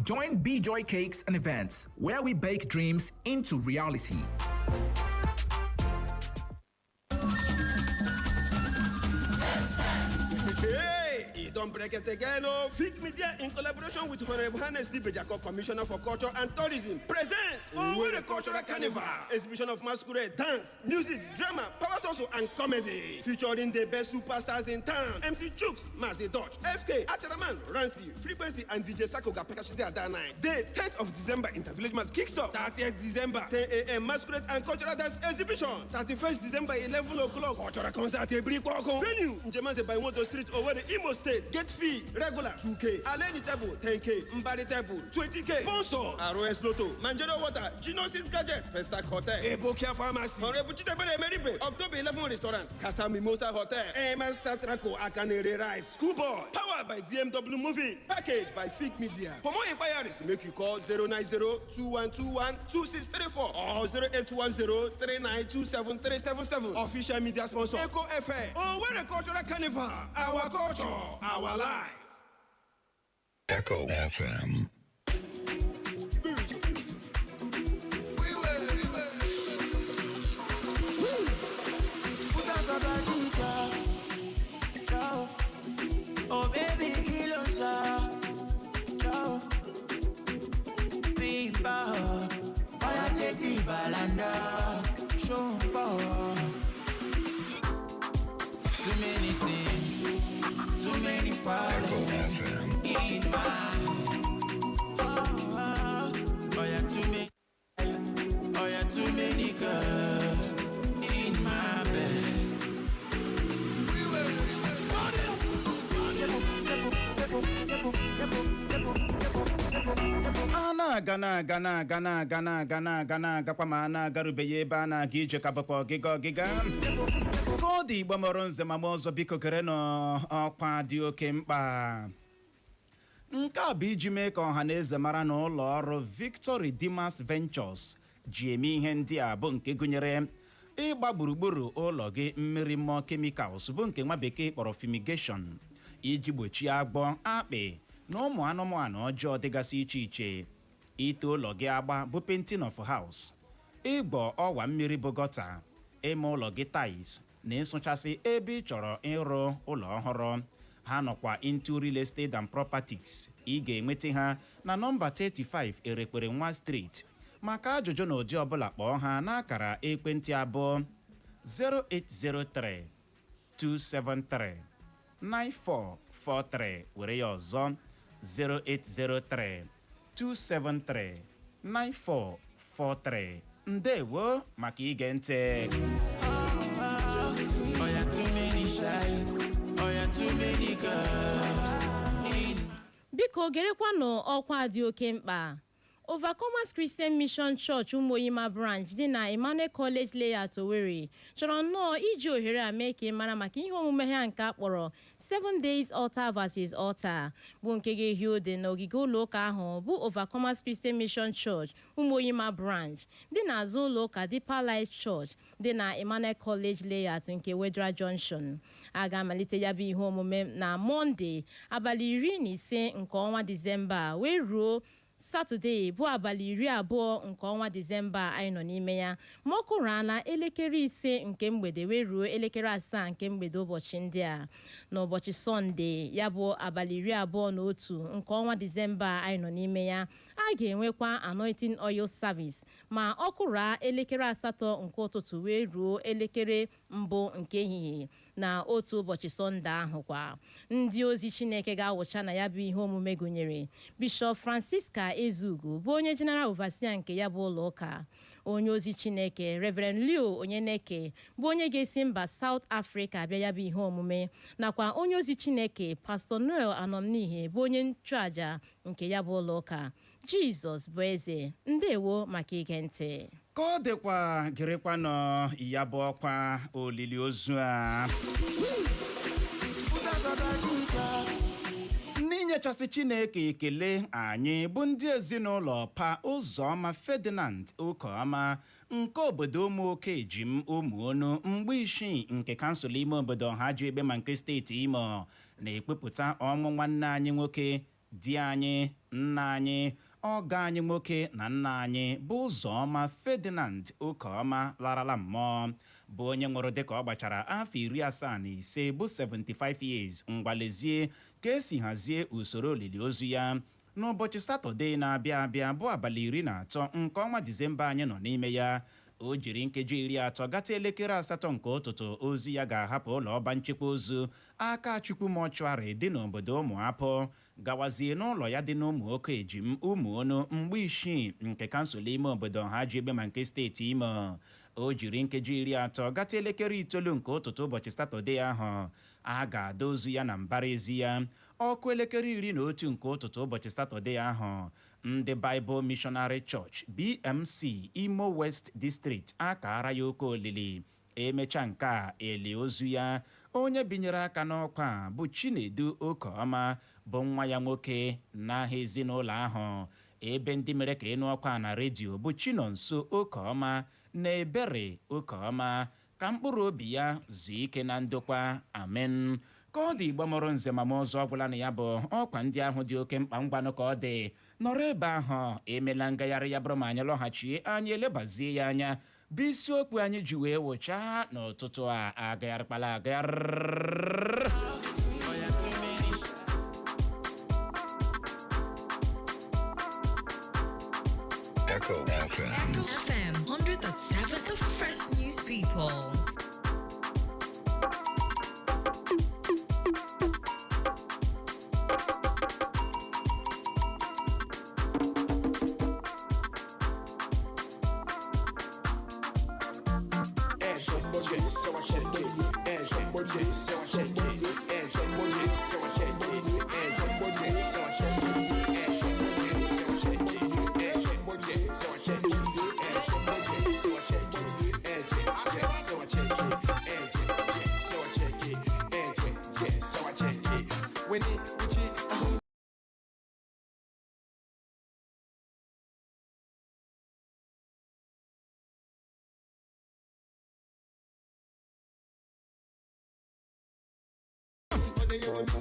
Join Be Joy Cakes and Events, where we bake dreams into reality. Don't break it again, oh. Fig Media, in collaboration with Honorable Hannes Dibejako, Commissioner for Culture and Tourism, presents the Cultural Carnival, exhibition of masquerade, dance, music, drama, power tussle, and comedy, featuring the best superstars in town: MC Chooks, Mazi Dutch, FK, Acharaman, Rancy, Frequency, and DJ Sako Gapekashite at that night. Date 10th of December, Intervillage Match kicks off. 30th December, 10 a.m. masquerade and cultural dance exhibition. 31st December, 11 o'clock, cultural concert. Venue, Njemaze by Moto Street, Owerri, Imo State. Get fee regular 2K, Aleni table 10K, Mbari table 20K. Sponsor ROS Lotto, Manjaro Water, Genosis Gadget, Festac Hotel, Ebokia Pharmacy, Honorable Chitebele Meribe, October 11 Restaurant, Casa Mimosa Hotel, Eman Satraco, Akanere Rice, Schoolboy, powered by DMW Movies, packaged by Fig Media. For more inquiries, make you call 090-2121-2634 or 0810-3927-377. Official media sponsor, Echo FM. Oh, we're a cultural carnival. Our culture, our life. Echo FM. Oh baby, kilosa, ciao. Pipa, I take the balanda, show. Too many things, too many problems in my. Oh na-agakwa ma a na-agarubeghị ebe a na-aga ije ka bụkwa ọgịga ka ọ dị Igbo mụrụ nze ma ọzọ biko kere n'ọkwa dị oke mkpa. Nke a bụ iji mee ka ọha na eze mara na ụlọ ọrụ Victor Redeemers Ventures ji eme ihe ndị a bụ nke gụnyere ịgba gburugburu ụlọ gị mmiri mmụọ chemicals bụ nke nwa bekee kpọrọ fumigation iji gbochie agbọ, akpị na ụmụ anụmanụ ọjọọ dịgasị iche iche, ite ụlọ gị agba bụ painting of house, ịgbọ ọwa mmiri bụ gọta, ime ụlọ gị tiles na ịsụchasị ebe ị chọrọ ịrụ ụlọ ọhụrụ. Ha nọkwa into real estate and properties. Ị ga-enweta ha na nọmba 35 Erekpere Nwa Street. Maka ajụjụ na ụdị ọbụla kpọọ ha n'akara ekwentị abụọ 0803 273 9443 were ya ọzọ 0803 273 9443. Ndewo maka ige ntị. Biko gerekwanụ ọkwa dị oke mkpa. Overcomers Christian Mission Church Umuoyima branch dị na Emmanuel College Layout Owerri chọrọ nnọọ iji ohere a mee ka ị mara maka ihe omume ha nke a kpọrọ 7 Days Altar vs Altar bụ nke ga-ehi ode n'ogige ụlọ ụka ahụ bụ Overcomers Christian Mission Church Umuoyima branch dị n'azụ ụlọ ụka Deeper Life Church dị na Emmanuel College Layout nke Wedra Junction. A ga-amalite ya bụ ihe omume na Mọnde abalị 15 nke ọnwa Disemba wee ruo Satọde bụ abalị 20 nke ọnwa Disemba anyị nọ n'ime ya ma ọ kụrụala elekere 5 nke mgbede wee ruo elekere 7 nke mgbede ụbọchị ndị a. N'ụbọchị Sọnde ya bụ abalị 21 nke ọnwa Disemba anyị nọ n'ime ya a ga-enwekwa anointing oil service ma ọ kụrụ elekere 8 nke ụtụtụ wee ruo elekere 1 nke ehihie na otu ụbọchị Sọnde ahụ kwa. Ndị ozi Chineke ga-awụcha na ya bụ ihe omume gụnyere Bishop Francisca Ezugu bụ onye General Overseer nke ya bụ ụlọ ụka, onye ozi Chineke Reverend Leo Onyeneke bụ onye ga-esi mba South Africa bịa ya bụ ihe omume, nakwa onye ozi Chineke Pastor Noel Anomnihe bụ onye nchụaja nke ya bụ ụlọ ụka. Jizọs bụ eze. Ndewo maka ige ntị. Ka ọ dịkwa gerekwa nọ ya bụ ọkwa olili ozu a n'inyechasị Chineke ekele anyị bụ ndị ezinụlọ Pa Ụzọma Ferdinand Okeọma nke obodo Ụmụoke Ejim Ụmụonu Mgbe-Isii nke kansụl ime obodo Ọhajiegbe ma nke steeti Imo na-ekpepụta ọnwụ nwanne anyị nwoke, di anyị, nna anyị, ọga anyị nwoke na nna anyị bụ Ụzọma Ferdinand Okeọma larala mmụọ, bụ onye nwụrụ dịka ọ gbachara afọ 75 bụ 75 years. Ngwalezie ka esi hazie usoro olili ozu ya n'ụbọchị Satọde na-abịa abịa bụ abalị 13 nke ọnwa Disemba anyị nọ n'ime ya. O jiri nkeji 30 gata elekere 8 nke ụtụtụ ozu ya ga-ahapụ ụlọ ọba nchekwa ozu Akachukwu Mọchụarị dị n'obodo Ụmụapọ gawazie n'ụlọ ya dị n'Ụmụoke Ejim Ụmụonu Mgbe-Isii nke kansụl ime obodo Ọhajiegbe ma nke steeti Imo. O jiri nkeji 30 gata elekere 9 nke ụtụtụ ụbọchị Satọde ahụ a ga-ada ozu ya na mbara ezi ya. Ọkụ elekere 11 nke ụtụtụ ụbọchị Satọde ahụ ndị Bible Missionary Church BMC Imo West District akara ya oke olili. Emecha nke a eli ozu ya. Onye binyere aka n'ọkwa bụ Chinedu Okeọma bụ nwa ya nwoke n'aha ezinụlọ ahụ. Ebe ndị mere ka ịnụ ọkwa na redio bụ Chinonso Okeọma na Ebere Okeọma. Ka mkpụrụ obi ya zuo ike na ndokwa. Amen. Ka ọ dị Igbo mụrụ nze ma ọzọ ọgwụla na ya bụ ọkwa ndị ahụ dị oke mkpa ngwanụ ka ọ dị nọrọ ebe ahụ emela ngagharị ya bụrụ ma anyị lọghachie anyị elebazie ya anya bụ isiokwu anyị ji wee wụchaa n'ụtụtụ a agagharịkpala agagharị. Echo FM. Echo FM 100.7, the fresh news people.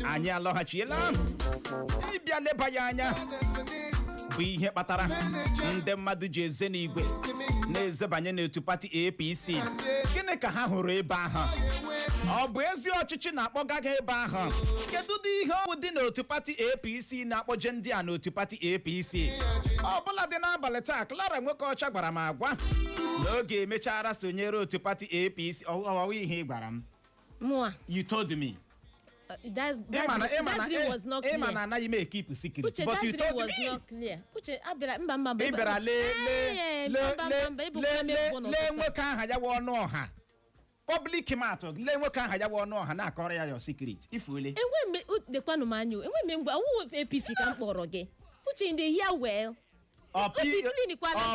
anyị alọghachiela ịbịa leba ya anya bụ ihe kpatara ndị mmadụ ji eze n'igwe na-ezebanye n'otu pati APC. Gịnị ka ha hụrụ ebe ahụ? Ọ bụ ezi ọchịchị na-akpọga gị ebe ahụ? Kedu dị ihe ọwụ dị n'otu pati APC na-akpọje ndị a n'otu pati APC? Ọ bụla dị n'abalị taa, Clara Nwokeọcha gwara m agwa n'oge emechara sonyere otu pati APC. Ọwụ ihe ị gwara m. You told me. That dream was not clear. Emma anaghị m keep secret, Uche, but you told me. was not clear. Uche, abịara mba. Ịbịara lee nwoke aha ya wụ ọnụ ọha. Public matter, lee nwoke aha ya wụ ọnụ ọha na-akọrọ ya your secret. Ifuole. Enwe dekwanụ m anya. Enwe mgbe awụ APC ka m kpọrọ gị. Uche, in the hear well.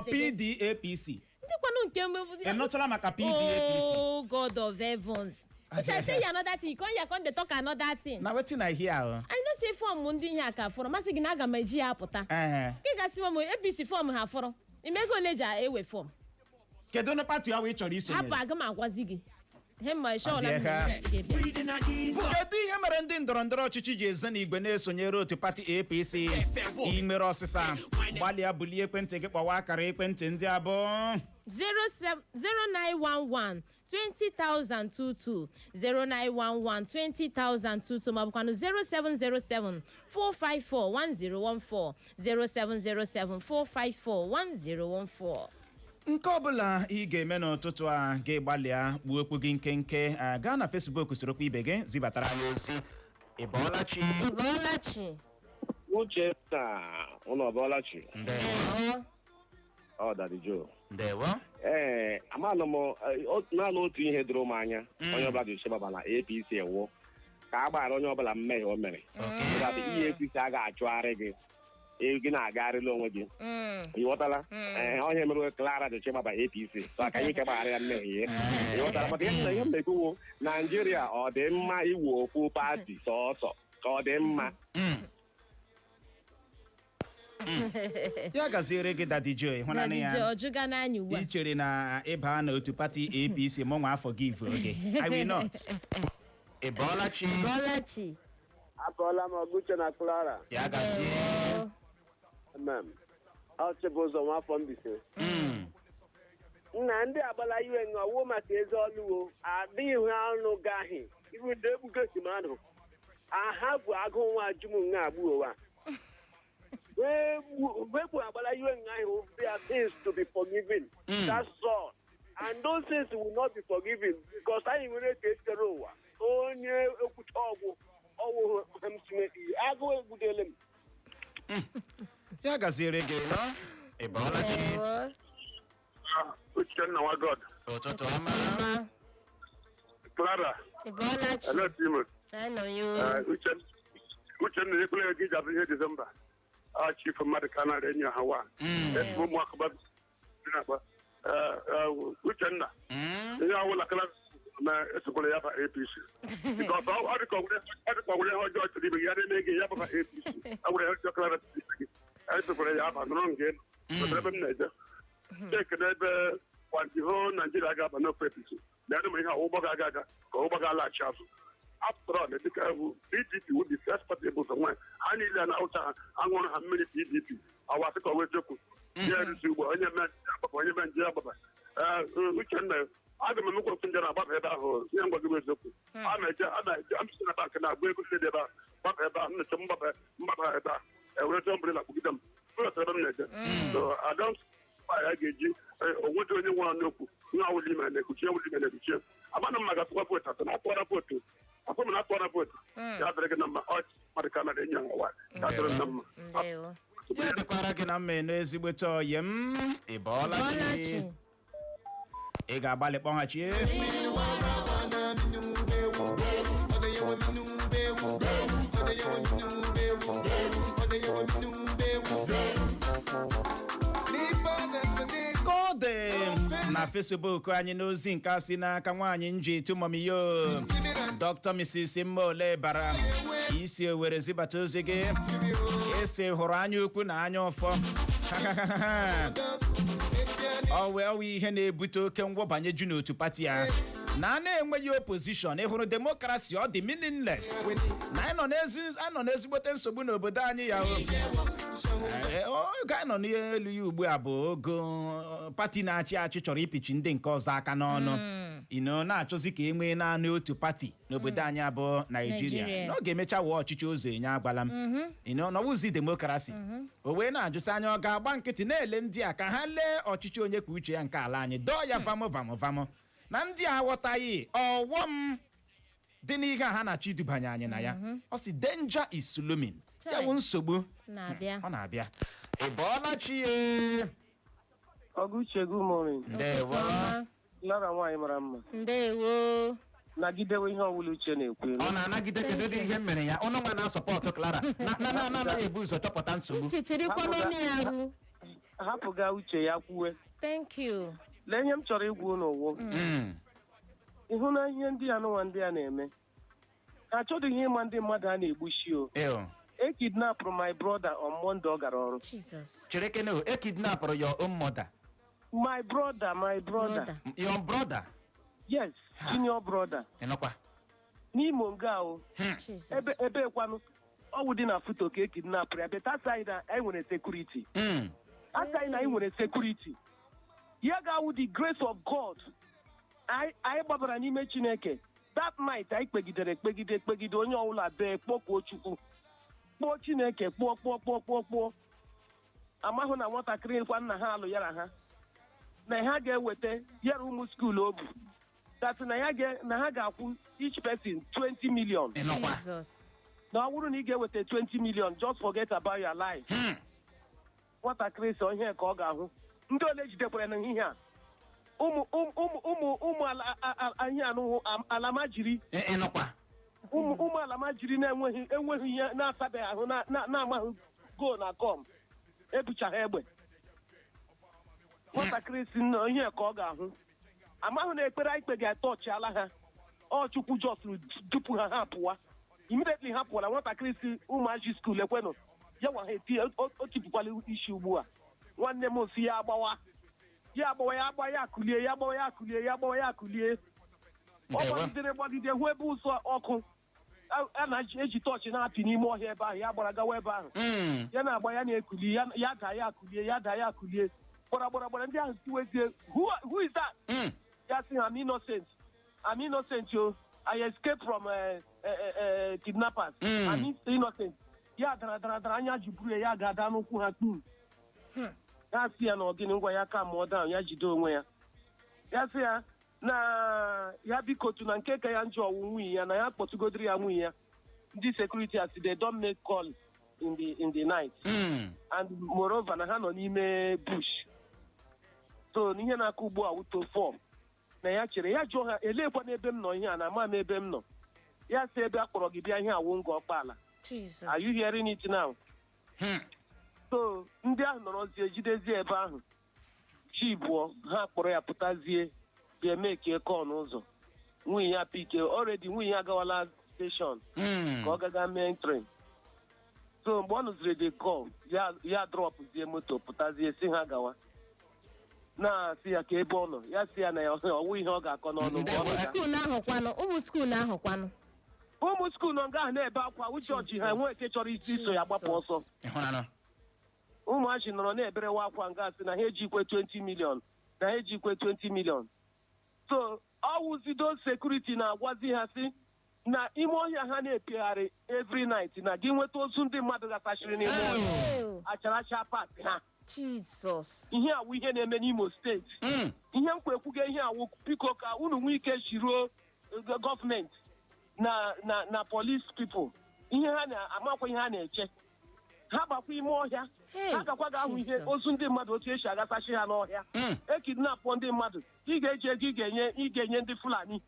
PDAPC. Ndịkwanụ nke mgbe. Enọtara maka PDAPC. Oh, God of heavens. Which I tell you another thing. You come they talk another thing. Now wetin I hear? I know say form ndị ihe aka fọrọ. Masị gị na aga m eji ya apụta. Gị gasị m APC form ha fọrọ. Imego leja ewe form. Kedu na party ahụ ị chọrọ isonye? Hapụ aga m agwazi gị. He ma show na. Kedu ihe mere ndị ndọrọndọrọ ọchịchị ji eze n'igwe na-esonyere otu pati APC? Imere ọsịsa. Gbalịa bulie ekwentị gị kpọwa akara ekwentị ndị abụọ. 0911 20,022 0911 20,022 ma bụkwanụ 0707 454 1014 0707 454 1014. Nke ọbụla ị ga-eme n'ụtụtụ a ga-egbalịa gbuo okwu gị nkenke. Gaa na Facebook sorokwa ibe gị zibatara anyị ozi. Ịbọọlachi. Uche taa ụnụ ọbọọlachi. Ndewo. Ọ Daddy Joe. Ndewo. Amanụ m naanị otu ihe doro m anya onye ọbụla ji chebaba na APC ewu ka a gbara onye ọbụla mmehie o mere. Ihe APC a ga-achụgharị gị na-agagharịla onwe gị. Ịghọtala? Onye mere Clara ji chebaba APC so aka anyị ike gbaghara ya mmehie. Ịghọtala? Maka ihe m na-ekwuwo Naijiria ọ dị mma iwu okwu pati sọsọ ka ọ dị mma. Ya gaziere gị Daddy Joe ịhụnanị ya. Ị chere na ịba n'otu pati APC mụnwa afọ gị ivu oge. I will not. Ịbọọlachi. Akọọla m Ọgụche na Clara. Ya gazie. Ọ chịbụ ụzọ nwafọ Mbaise. Nna ndị agbala iwe ọwụ maka eze ọlụwo adịghị ọnụ gaghị ibu ndị egbugosi mmadụ aha bụ agụụ nwa ajụm nwa agbụowa. Wepụ agbala iwe ahụ there are things to be forgiven. That's all. And those things will not be forgiven because anyị nwere ka echere ụwa onye ekwucha ọgwụ agụụ egbudele m. Ya gaziere gị nọ. Ịbọọlachi. Uchenna nwa God. Ụtụtụ ọma. Clara. Ịbọọlachi. Hello, Timon. Hello, you. Uchenna ekpere gị jabụ ihe December. Chief mmadụ ka na enyo hawa. Ụmụaka ba na-agba. Uchenna. Ihe awụla kala na esokwala ya ba APC. Because ọ dịka ọgwụrụ ihe ọjọọ chọrọ ibe ya na-eme gị ya bụ APC. Ọgwụrụ ihe ọjọọ kala na APC. Esokwala ya ba nọrọ nke ebe m na-eje. Ekene ebe kwantiho Naijiria ga-aba n'ofe APC. Na-adị m ihe ụgbọ ga-aga ka ụgbọ ga-alaghachi azụ. After all, the PDP would be first party able to win. I need an outer, I want to have many PDP. I was a way to go. Yes, you were on your man, we can I don't know what to do about that. I'm going to go to I'm still back and I'm going to say that. But I will umbrella with them. So I don't I get you. What do you want to know? Now we live in a good year. I'm not going to put and I put up to. Ako na pora po. Ya drega na marikana de nyangwa. Ya drega na. Ya dekwara gị na mmemme ezigbo toye m. Ịbọọlachi. Ị ga-agbalị kpọghachi. Kode na Facebook anyị n'ozi nke asị n'aka nwaanyị nji tụmọmiyo Dr. Mrs. Mmole bara isi Owerri zibata ozi gị esi hụrụ anya ukwu na anya ọfọ ọ wee ihe na-ebute oke ngwọbanye ju n'otu pati ya na na-enweghị opposition ịhụrụ demokrasi ọ dị meaningless na anyị nọ n'ezigbote nsogbu n'obodo anyị ya oge anyị nọ n'elu ya ugbu a bụ ogo pati na-achị achị chọrọ ịpịchi ndị nke ọzọ aka n'ọnụ na-achọzi ka e nwee naanị otu pati n'obodo anyị abụ Naijiria n'oge emecha wee ọchịchị ụzọ enye agwala m n'ọwụzi demokrasi o wee na-ajụsị anya ọ ga-agba nkịtị na-ele ndị a ka ha lee ọchịchị onye kwuo uche ya nke ala anyị dọọ ya vamụ na ndị a aghọtaghị ọghọm dị n'ihe a ha na-achọ idubanye anyị na ya ọ sị danger is looming ya bụ nsogbu ọ na-abịa ị bọọla chi ya Ọgụche good morning. Ndewo. Lara nwaanyị mara mma. Ndewo. Nagidewe ihe ọbụla Uche na-ekwu. Ọ na-anagide kedu dị ihe mere ya ọnụ nwa na-asọpọtụ Clara na-anaghị ebu ụzọ chọpụta nsogbu. Hapụga Uche ya kwuwe. Thank you. Lee ihe m chọrọ igwu n'ụwa. Ịhụ na ihe ndị anụnwa ndị a na-eme. Ha achọghị ihe ịma ndị mmadụ a na-egbuchi o. E kidnapụrụ my brother on Monday ọ gara ọrụ. Chirekene o, e kidnapụrụ your own mother. My brother. Your brother? Yes, junior brother. Enokwa. N'Imo nga o. Ebe kwanu ọ wụ dị na foto ka e kidnapụrụ ya, but aside na anyị nwere security. Aside na anyị nwere security. Ya ga-awụ the grace of God. Anyị gbabara n'ime Chineke. That night anyị kpegide onye ọbụla bee kpọkuo Chukwu. Kpọọ Chineke kpọọ. Amahụ na nwatakịrị kwa nna ha alụ yara ha. Na ha ga-eweta yara ụmụ skuul obu. That na ha ga-akwụ each person 20 million. Na ọ bụrụ na ị ga-eweta 20 million, just forget about your life. Nwatakịrị sọ ihe ka ọ ga-ahụ. Ndị ole jidekwara na ihe a. Ụmụ alamajiri. Ụmụ alamajiri na-enweghị ihe na-asabeghị ahụ na-amaghị go na kom. Ebuchaghị egbe. Nwatakịrị si na ihe ka ọ ga-ahụ. Amahụ na ekpere anyị kpe ga-atọchiala ha. Ọ Chukwu jọsụrụ dupu ha pụwa. Immediately ha pụwara nwatakịrị si ụmụaji skuul ekwenụ. Ya nwa ha eti o tipụkwala isi ugbu a. Nwanne m si ya agbawa ya akụlie. Ọ gbagide hụ ebe ụzọ ọkụ. A na-eji tọọchị na-apị n'ime ọhịa ebe ahụ ya gbara gawa ebe ahụ. Ya na-agba ya na-ekuli ya daa ya akụlie. Gbara ndị ahụ tiwezie who is that? Ya sị I'm innocent yo. I escaped from kidnappers. I'm innocent. Ya dara anya jiburu ya ga-ada n'ụkwụ ha kpum. Ya sị ya na ọgịnị ngwa ya ka mụọ down ya jide onwe ya. Ya sị ya na ya bikotu na nke ka ya njọ ọwụ nwunye ya na ya kpọtụgodiri ya nwunye ya. Ndị security as they don't make call in the night. And moreover na ha nọ n'ime bush. So n'ihe na-akụ ugbu a wuto 4 na ya chere ya jụọ ha elekwa n'ebe m nọ ihe a na ama m ebe m nọ. Ya sị ebe a kpọrọ gị bịa ihe awụ ngọ ọkpala. Are you hearing it now? So ndị ahụ nọrọzie jidezie ebe ahụ. Chi bụọ ha kpọrọ ya pụtazie bịa mekie kọọ n'ụzọ. Nwunye ya pike already nwunye ya agawala station ka ọ gaga main train. So mgbe ọ nụziri the call ya drọpụzie moto pụtazie si ha gawa. Na-asị ya ka ebe ọ nọ ya sị ya na ọwụ ihe ọ ga-akọ n'ọnụ ụmụ skuul nọ nga ahụ na-ebe akwa uche ọchị ha enwe eke chọrọ iso ya gbapụ ọsọ. Ụmụachi nọrọ na-eberewa akwa nga sị na ha ejikwe 20 million. So ọwụzido sekuriti na-agwazi ha sị na ime ọhịa ha na-epegharị every night na gị nweta ozu ndị mmadụ gatachiri n'ime ọhịa acharacha pati ha. Jesus. Ihe awụ ihe na-eme n'Imo steeti. Ihe m kwekwuga ihe awụ biko ka unu nwee ike shiruo gọọmenti na police people. Ihe ha na-amakwa ihe ha na-eche. Ha bakwa ime ọhịa. Ha gakwa ga-ahụ ihe ozu ndị mmadụ otu esi agasachi ha n'ọhịa. Ekidnapụ ndị mmadụ. Ị ga-eji ego ị ga-enye ndị Fulani.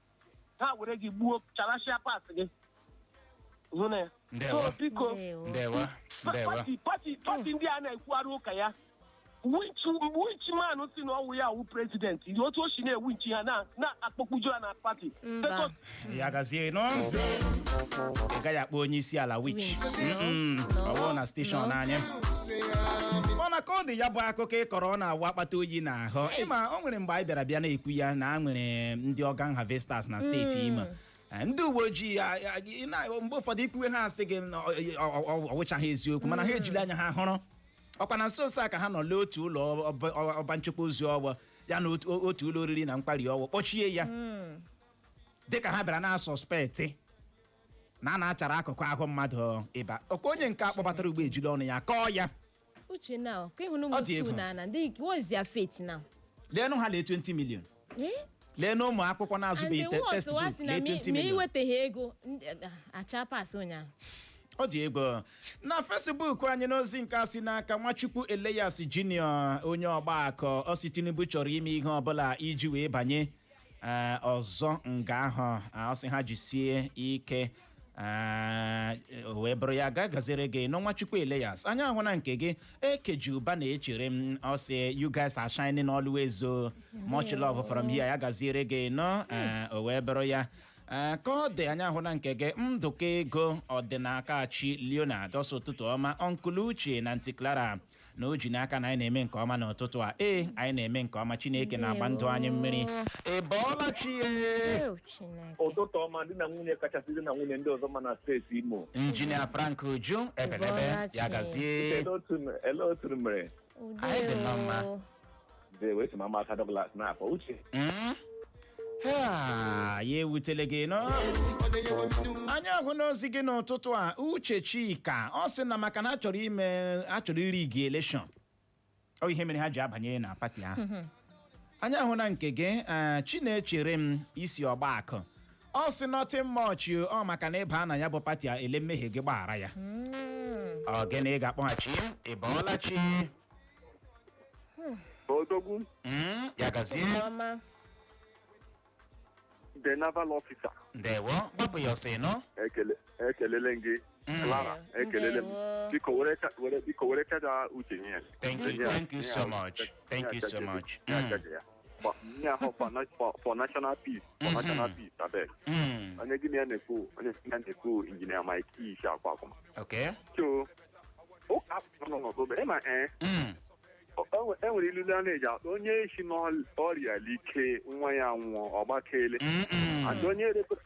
Ha were gị gbuo charashia pati gị. Hụ na ya. So biko. Pati ndị a na-ekwugharị ụka ya. Winchi man si na ọwụ ya wụ president otu o si na-ewinchi ha na-akpọkpuju ha na pati. Ya gazie no ị gaghị akpọ onye isi ala wich ọ bụrụ na steshọn anyị ọ mana ka ọ dị ya bụ akụkọ ịkọrọ ọ na-awa akpata oyi n'ahụ ịma o nwere mgbe anyị bịa na-ekwu ya na nwere ndị organ harvesters na steeti Imo ndị uwe ojii mgbe ụfọdụ ikpughe ha asị gị ọwụchaghị eziokwu mana ha ejiri anya ha hụrụ ọkwa na nso nso a ka ha nọ lee otu ụlọ ọba nchekwa ozi ọgbọ ya na otu ụlọ oriri na nkwari ọgbọ kpọchie ya dịka ha bịara na sọspekti na a na-achara akụkụ ahụ mmadụ ịba ọkwa onye nke akpọbatara ugbo ejiri ọnụ ya kọọ ya uche now ka ịhụ n'ụmụ school na ndị what is their fate now leenụ ha lee 20 million lee na ụmụ akwụkwọ na-azụbeghị textbook lee 20 million ma iwetaghị ego acha pas ụnyaahụ ọ dị ego na Facebook anyị n'ozi nke asị n'aka Nwachukwu Elias Junior onye ọgbaakọ ọsị Tinubu chọrọ ime ihe ọbụla iji wee banye ọzọ nga ahụ ọsị ha jisie ike wee bụrụ ya gazere gị nọ Nwachukwu Elias anyị ahụ na nke gị ekeji ụba na-echere m ọsị you guys are shining always much love from here ya gaziere gị nọ o wee bụrụ ya ka ọ dị anya ahụ na nke gị Ndụka Ego Ọdịnakachi Leonard ọsọ ụtụtụ ọma Uncle Uche na Aunty Clara na o ji n'aka na anyị na-eme nke ọma n'ụtụtụ a anyị na-eme nke ọma Chineke na-agba ndụ anyị mmiri ịbọọla chi ụtụtụ ọma dị na nwunye kachasị dị na nwunye ndị ọzọ ma na steeti Imo Injinia Frank Uju ebelebe ya gazie ele otu mere anyị dị mma wee si mama aka Douglas na-akpọ Uche ya ewutele gị nọ anyị ahụ n'ozi gị n'ụtụtụ a Uche Chika ọ sị na maka na achọrọ iri gị elekshọn ọ ihe mere ha ji abanye na pati ahụ anyị ahụ na nke gị Chinechere m isi ọgbaakụ ọ sị nothing much ọ maka na ịba na ya bụ pati a ele mmehie gị gbaghara ya ọ gịnị ị ga-akpọghachi ịbọọla chi Odogwu ya gazie the naval officer. Ndewo, gbapụ ya ọsọ ịnọ. Ekelele gị. Clara, ekelele m. Biko were chaja Uche nye. Thank you so much. Thank you so much. For national peace. For national peace, abeg. Onye gị na-ekwu injinia Mike Ishi Akwakuma. Okay. So, ụka afọ nọ n'ọdụbe, ịma enwere ilu na-eji akpa onye isi n'ọrịa like nwa ya nwụọ ọgbakele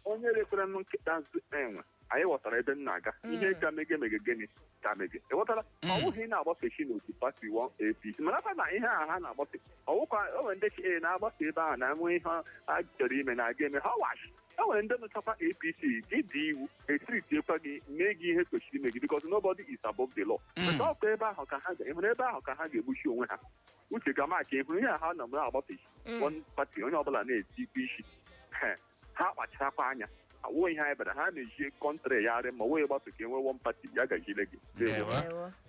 onye rekwere m nkịta enwe anyị ghọtara ebe m na-aga ihe ka mege gịnị ka mege ịghọtara ọ bụghị na-agbafe n'otu pati APC mana na ihe a ha na-agbafe ọwụkwa onwe ndị chi na-agbafe ebe ahụ na-enwe ihe a chọrọ ime na-aga eme ha washi e nwere ndị nụchakwa APC gị dị iwu etiritiekwa gị mee gị ihe kwesịrị ime gị because nobody is above the law ọkwa ebe ahụ ka ha ga-enwere ebe ahụ ka ha ga-egbuchi onwe ha Uche ga maka ịhụrụ ihe ha nọ na-agbafe one pati onye ọbụla na-eti ikpe isi ha kpacharakwa anya awụ ihe anyị bịara ha na-eji kọntrị ya arị ma wee gbapụ ka enwe one pati ya gajire gị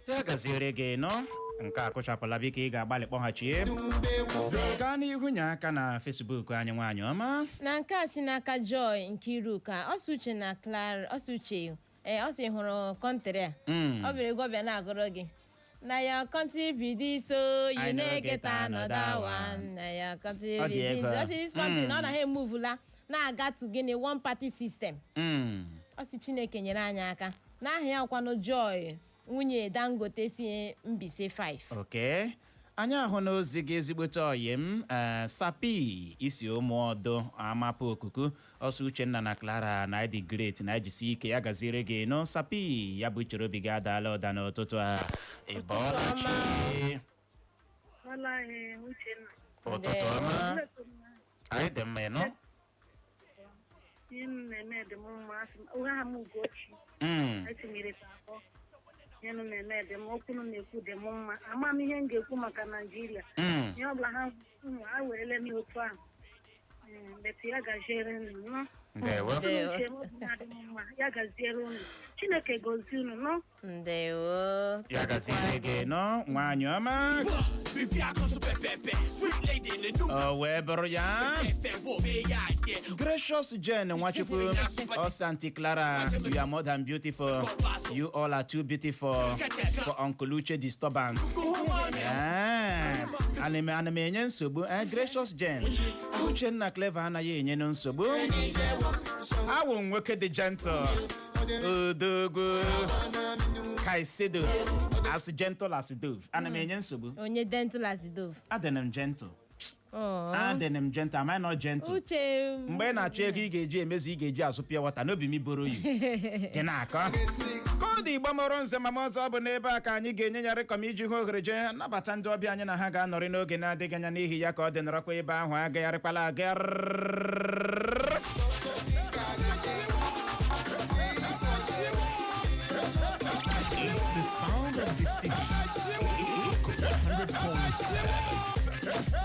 ya gaziere gị nọ nke a kụchapụla biko ị ga-agbalị kpọghachie gaa n'ihu nye aka na Facebook anyị nwaanyị ọma na nke a si n'aka Joy Nkiruka ọsọ Uche na Clara ọsọ Uche ọ sị hụrụ kọntrị a ọ bịara gọbịa na-agụrụ gị na your country be this so you no get another one na your country be this ọ sị this country na ọ na ha emuvula na-aga to gịnị one party system ọ sị Chineke nyere anyị aka n'aha ya kwanụ Joy nwunye Dangote si Mbaise 5 okay anyị ahụ n'ozi gị ezigbote oyi m Sapi isi ụmụọdụ amapụ okuku ọsọ Uchenna na Clara na ịdị great na ijisi ike ya gaziere gị nọ Sapi ya bụ chere obi gị adala ụda n'ụtụtụ a ịbọọla chi ụtụtụ ọma anyị dị mma ịnọ Yenu na-eme dị m okwu na-ekwu dị m mma ama m ihe m ga-ekwu maka Naịjirịa ihe ọbụla ha werele m otu ahụ betu ya gaziere unu ya gaziere unu Chineke gozie unu nọ ndewo ya gaziere gị nọ nwaanyị ọma o wee bụrụ ya Gracious Jane Nwachukwu ọsọ Aunty Clara you are more than beautiful you all are too beautiful for Uncle Uche disturbance ana m enye nsogbu Gracious Jane Uchenna Clever anaghị enye nsogbu awụ nwoke dị gentle odogwu Caicedo as gentle as dove. Ana m enye nsogbu. Onye dental as dove. Adịnị m gentle. Oh. Adịnị m gentle. Am I not gentle? Uche. Mgbe ị na-achọ ego ị ga-eji emezi ị ga-eji azụ pịa wata n'obi m boro yi. Gị na-akọ. Koodu Igbo mụrụ nze ma ọzọ bụ n'ebe a ka anyị ga-enye ya rịkọm iji hụ ohere jee nabata ndị ọbịa anyị na ha ga-anọrị n'oge na-adịghị anya n'ihi ya ka ọ dị nọrọkwa ebe ahụ agagharịkwala agagharị. The sound of the city. 100.7.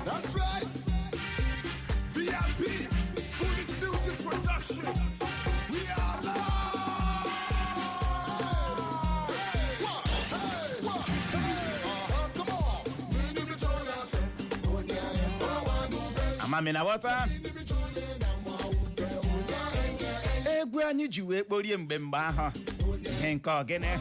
That's right. VIP, good music production. We are live. Amamina wata. Egwu anyị ji wee kporie mgbe ahụ. Ihe nke ogene.